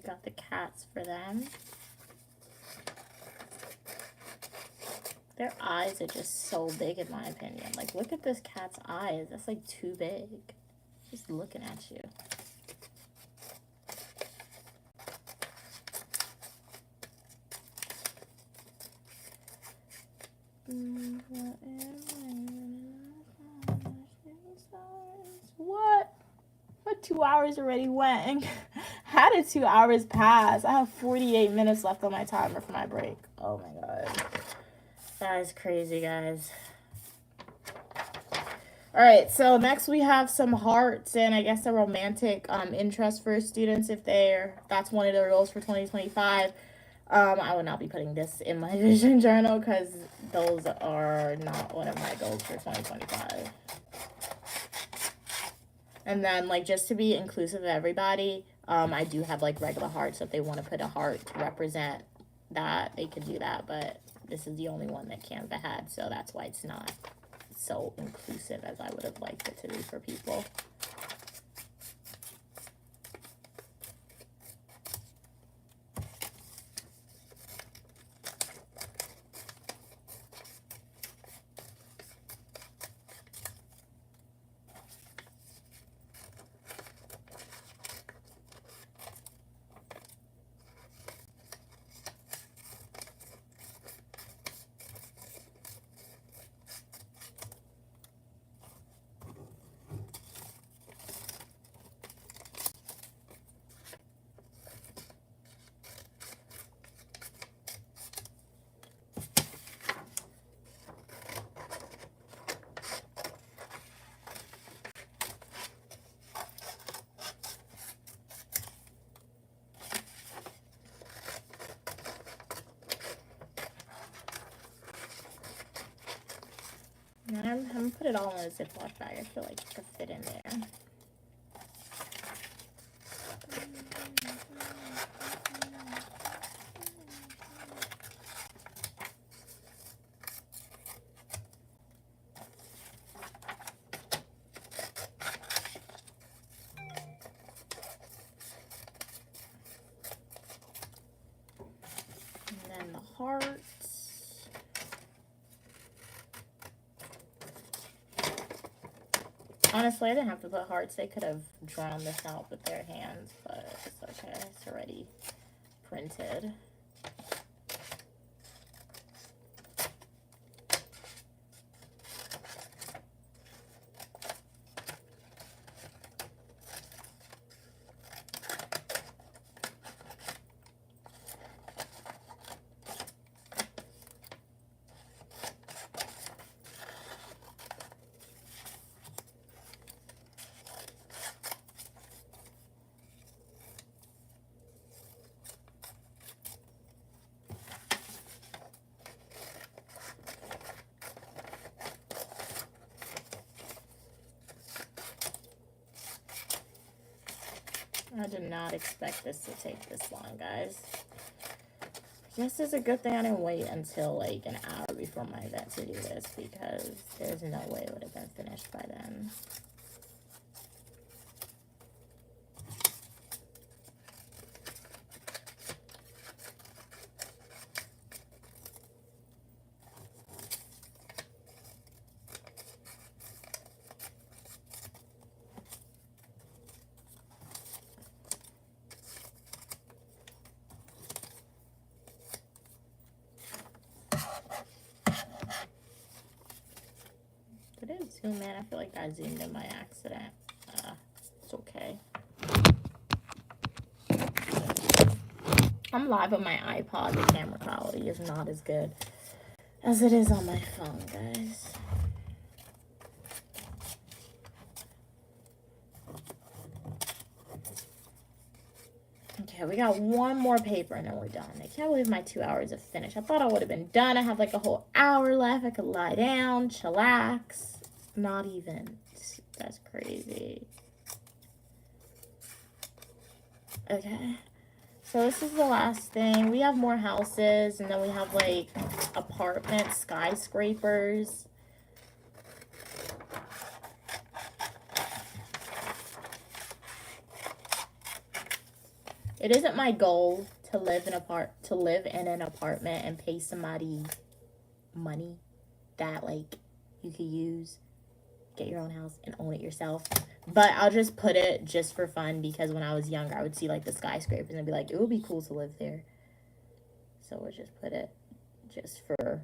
you got the cats for them. Their eyes are just so big in my opinion. Like, look at this cat's eyes. That's like too big. Just looking at you. What? What 2 hours already went? How did 2 hours pass? I have 48 minutes left on my timer for my break. Oh my god. That is crazy, guys. Alright, so next we have some hearts and I guess a romantic interest for students if that's one of their goals for 2025. I will not be putting this in my vision journal because those are not one of my goals for 2025. And then, like, just to be inclusive of everybody, I do have, like, regular hearts. So if they want to put a heart to represent that, they could do that. But this is the only one that Canva had, so that's why it's not so inclusive as I would have liked it to be for people. And I'm going to put it all in a Ziploc bag. I feel like it could fit in there. And then the hearts. Honestly, I didn't have to put hearts. They could have drawn this out with their hands, but it's okay. It's already printed. I did not expect this to take this long, guys. I guess it's a good thing I didn't wait until like an hour before my event to do this because there's no way it would have been finished by then. Did it zoom in? I feel like I zoomed in by accident. It's okay. I'm live on my iPod. The camera quality is not as good as it is on my phone, guys. Okay, we got one more paper and then we're done. I can't believe my 2 hours have finished. I thought I would have been done. I have like a whole hour left. I could lie down, chillax. Not even. That's crazy. Okay. So this is the last thing. We have more houses and then we have like apartments, skyscrapers. It isn't my goal to live in an apartment and pay somebody money that like you could use, get your own house and own it yourself. But I'll just put it just for fun because when I was younger, I would see like the skyscrapers and be like, it would be cool to live there. So we'll just put it just for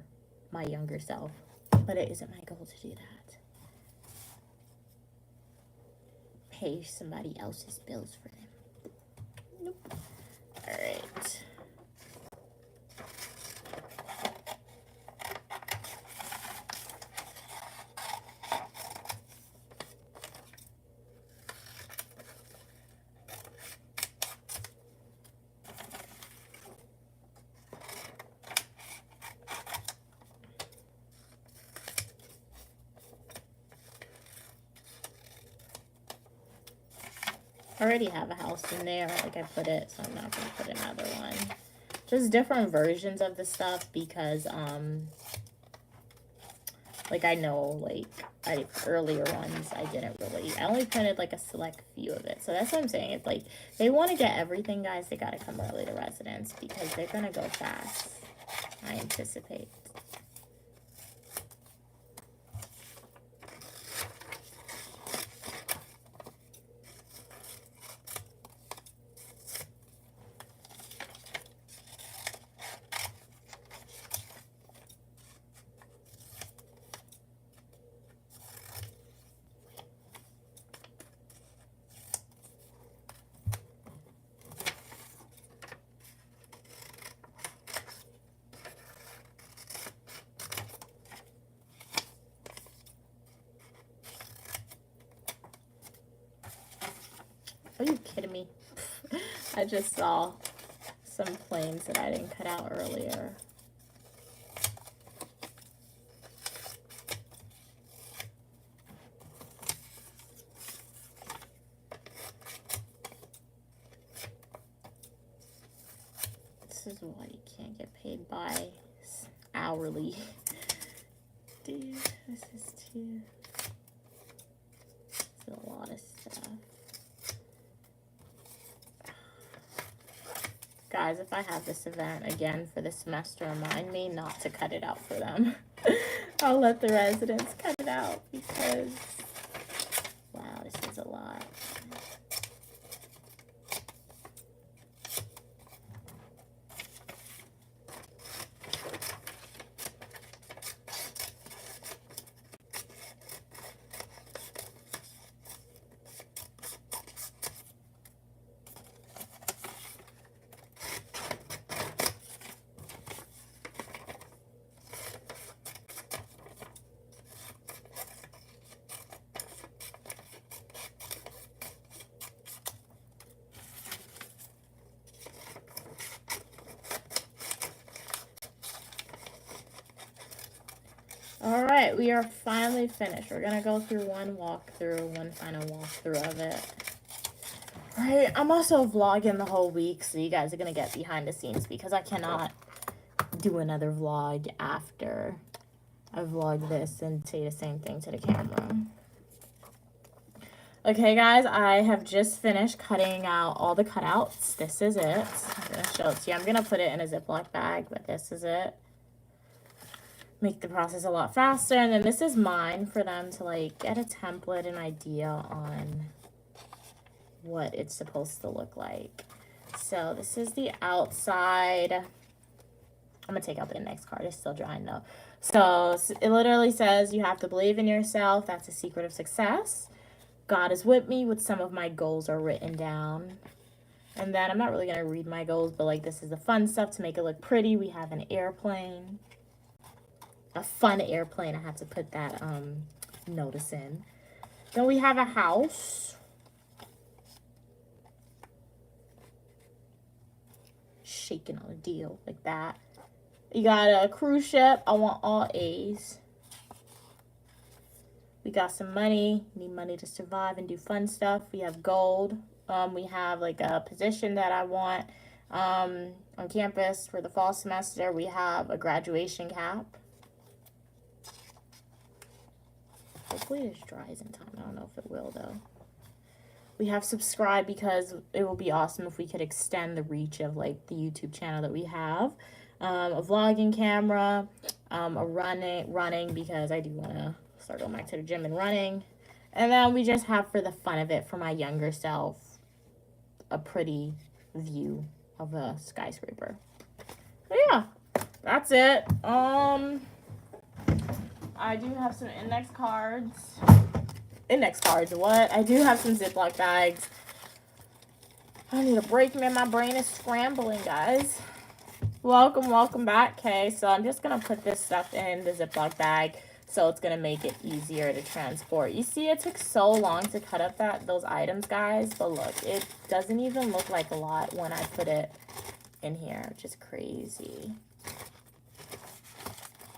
my younger self. But it isn't my goal to do that. Pay somebody else's bills for them. Nope. All right. I already have a house in there, like I put it, so I'm not going to put another one. Just different versions of the stuff because, like I know, like, earlier ones, I only printed like a select few of it. So that's what I'm saying. It's like, they want to get everything, guys, they got to come early to residence because they're going to go fast, I anticipate. Are you kidding me? I just saw some planes that I didn't cut out earlier. This is why you can't get paid by hourly. Dude, this is too... This is a lot of stuff. Guys, if I have this event again for the semester, remind me not to cut it out for them. I'll let the residents cut it out because, wow, this is a lot. All right, we are finally finished. We're gonna go through one final walkthrough of it. All right, I'm also vlogging the whole week, so you guys are gonna get behind the scenes because I cannot do another vlog after I vlog this and say the same thing to the camera. Okay, guys, I have just finished cutting out all the cutouts. This is it. I'm gonna show it to you. I'm gonna put it in a Ziploc bag, but this is it. Make the process a lot faster. And then this is mine for them to like get a template, an idea on what it's supposed to look like. So this is the outside. I'm gonna take out the index card. It's still drying though. So it literally says you have to believe in yourself. That's the secret of success. God is with me. With some of my goals are written down. And then I'm not really gonna read my goals, but like this is the fun stuff to make it look pretty. We have an airplane. A fun airplane. I had to put that notice in. Then we have a house. Shaking on a deal like that. You got a cruise ship. I want all A's. We got some money. Need money to survive and do fun stuff. We have gold. We have like a position that I want on campus for the fall semester. We have a graduation cap. Hopefully this dries in time. I don't know if it will though. We have subscribe because it will be awesome if we could extend the reach of like the YouTube channel that we have. A vlogging camera, a running because I do want to start going back to the gym and running. And then we just have, for the fun of it, for my younger self, a pretty view of a skyscraper. So yeah, that's it. I do have some index cards. What? I do have some Ziploc bags. I need a break, man. My brain is scrambling, guys. Welcome back, Kay. So I'm just going to put this stuff in the Ziploc bag so it's going to make it easier to transport. You see, it took so long to cut up those items, guys. But look, it doesn't even look like a lot when I put it in here, which is crazy.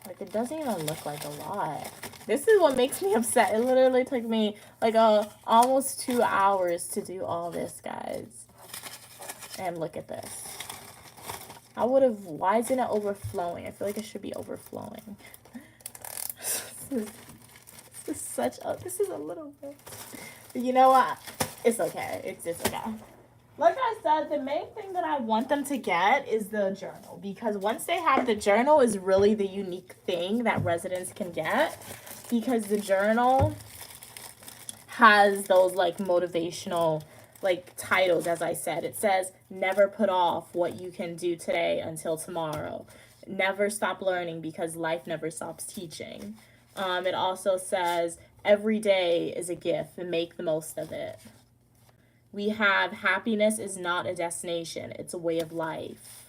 Like, it doesn't even look like a lot. This is what makes me upset. It literally took me like almost 2 hours to do all this, guys. And look at this. Why isn't it overflowing? I feel like it should be overflowing. This is a little bit. But you know what? It's okay. It's just okay. Like I said, the main thing that I want them to get is the journal. Because once they have the journal is really the unique thing that residents can get. Because the journal has those like motivational like titles, as I said. It says, never put off what you can do today until tomorrow. Never stop learning because life never stops teaching. It also says, every day is a gift and make the most of it. We have, happiness is not a destination, it's a way of life.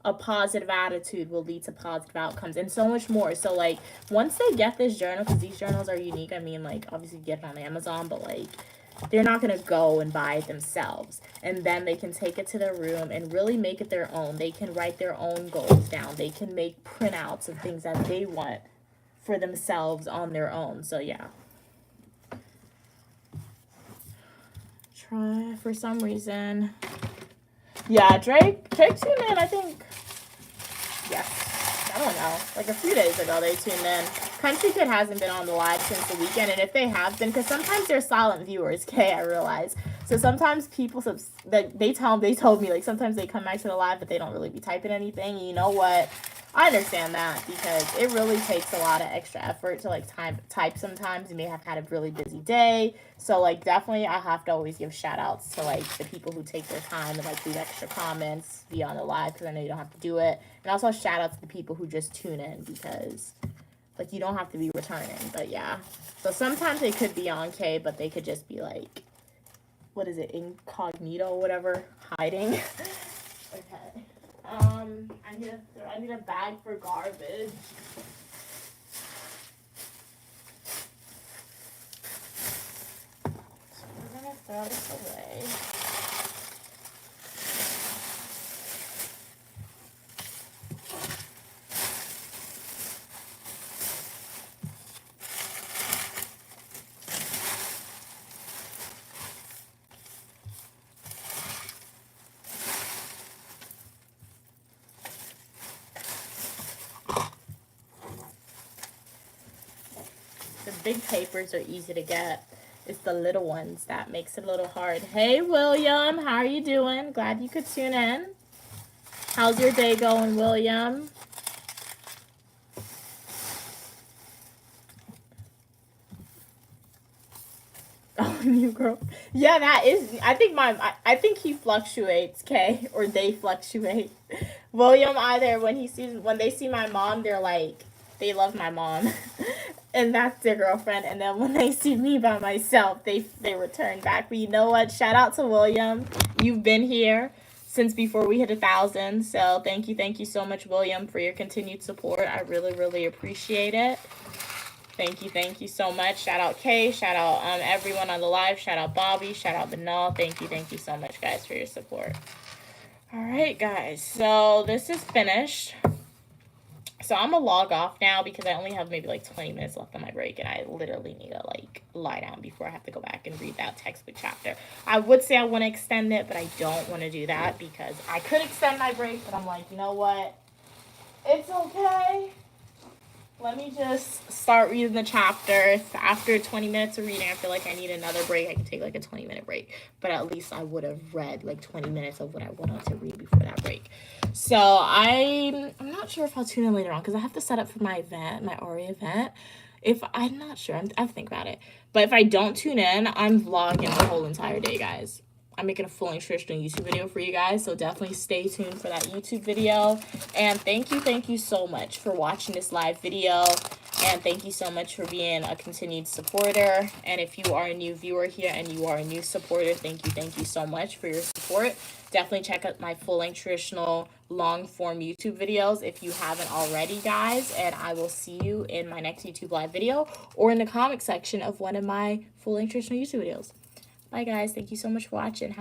A positive attitude will lead to positive outcomes, and so much more. So like, once they get this journal, because these journals are unique, I mean, like, obviously you get it on Amazon, but like, they're not going to go and buy it themselves. And then they can take it to their room and really make it their own. They can write their own goals down. They can make printouts of things that they want for themselves on their own. So yeah. Try for some reason. Yeah, Drake tuned in, I think. Yes. I don't know. Like a few days ago they tuned in. Country Kid hasn't been on the live since the weekend, and if they have been, because sometimes they're silent viewers, okay, I realize. So sometimes people, they told me, like, sometimes they come back to the live, but they don't really be typing anything. You know what? I understand that, because it really takes a lot of extra effort to, like, type sometimes. You may have had a really busy day. So, like, definitely I have to always give shout-outs to, like, the people who take their time and, like, leave extra comments, be on the live, because I know you don't have to do it. And also shout-out to the people who just tune in, because, like, you don't have to be returning. But, yeah. So, sometimes they could be on K, but they could just be, like, what is it, incognito or whatever, hiding. Okay. I need a bag for garbage. So we're gonna throw this away. The big papers are easy to get. It's the little ones that makes it a little hard. Hey, William. How are you doing? Glad you could tune in. How's your day going, William? Oh, new girl. Yeah, that is. I think he fluctuates, okay, or they fluctuate. William, either when they see my mom, they're like, they love my mom. And that's their girlfriend. And then when they see me by myself, they return back. But you know what? Shout out to William. You've been here since before we hit 1,000. So thank you so much, William, for your continued support. I really, really appreciate it. Thank you so much. Shout out Kay. Shout out everyone on the live. Shout out Bobby. Shout out Benal. Thank you so much, guys, for your support. All right, guys. So this is finished. So I'm gonna log off now because I only have maybe like 20 minutes left on my break, and I literally need to like lie down before I have to go back and read that textbook chapter. I would say I want to extend it, but I don't want to do that because I could extend my break, but I'm like, you know what? It's okay. let me just start reading the chapter. After 20 minutes of reading, I feel like I need another break. I can take like a 20-minute break, but at least I would have read like 20 minutes of what I wanted to read before that break. So I'm not sure if I'll tune in later on because I have to set up for my event, my Aria event. If I'm not sure, I have to think about it. But if I don't tune in, I'm vlogging the whole entire day, guys. I'm making a full traditional YouTube video for you guys, so definitely stay tuned for that YouTube video. And thank you so much for watching this live video. And thank you so much for being a continued supporter. And if you are a new viewer here and you are a new supporter, thank you so much for your support. Definitely check out my full-length traditional long-form YouTube videos if you haven't already, guys. And I will see you in my next YouTube live video or in the comment section of one of my full-length traditional YouTube videos. Bye, guys. Thank you so much for watching. Have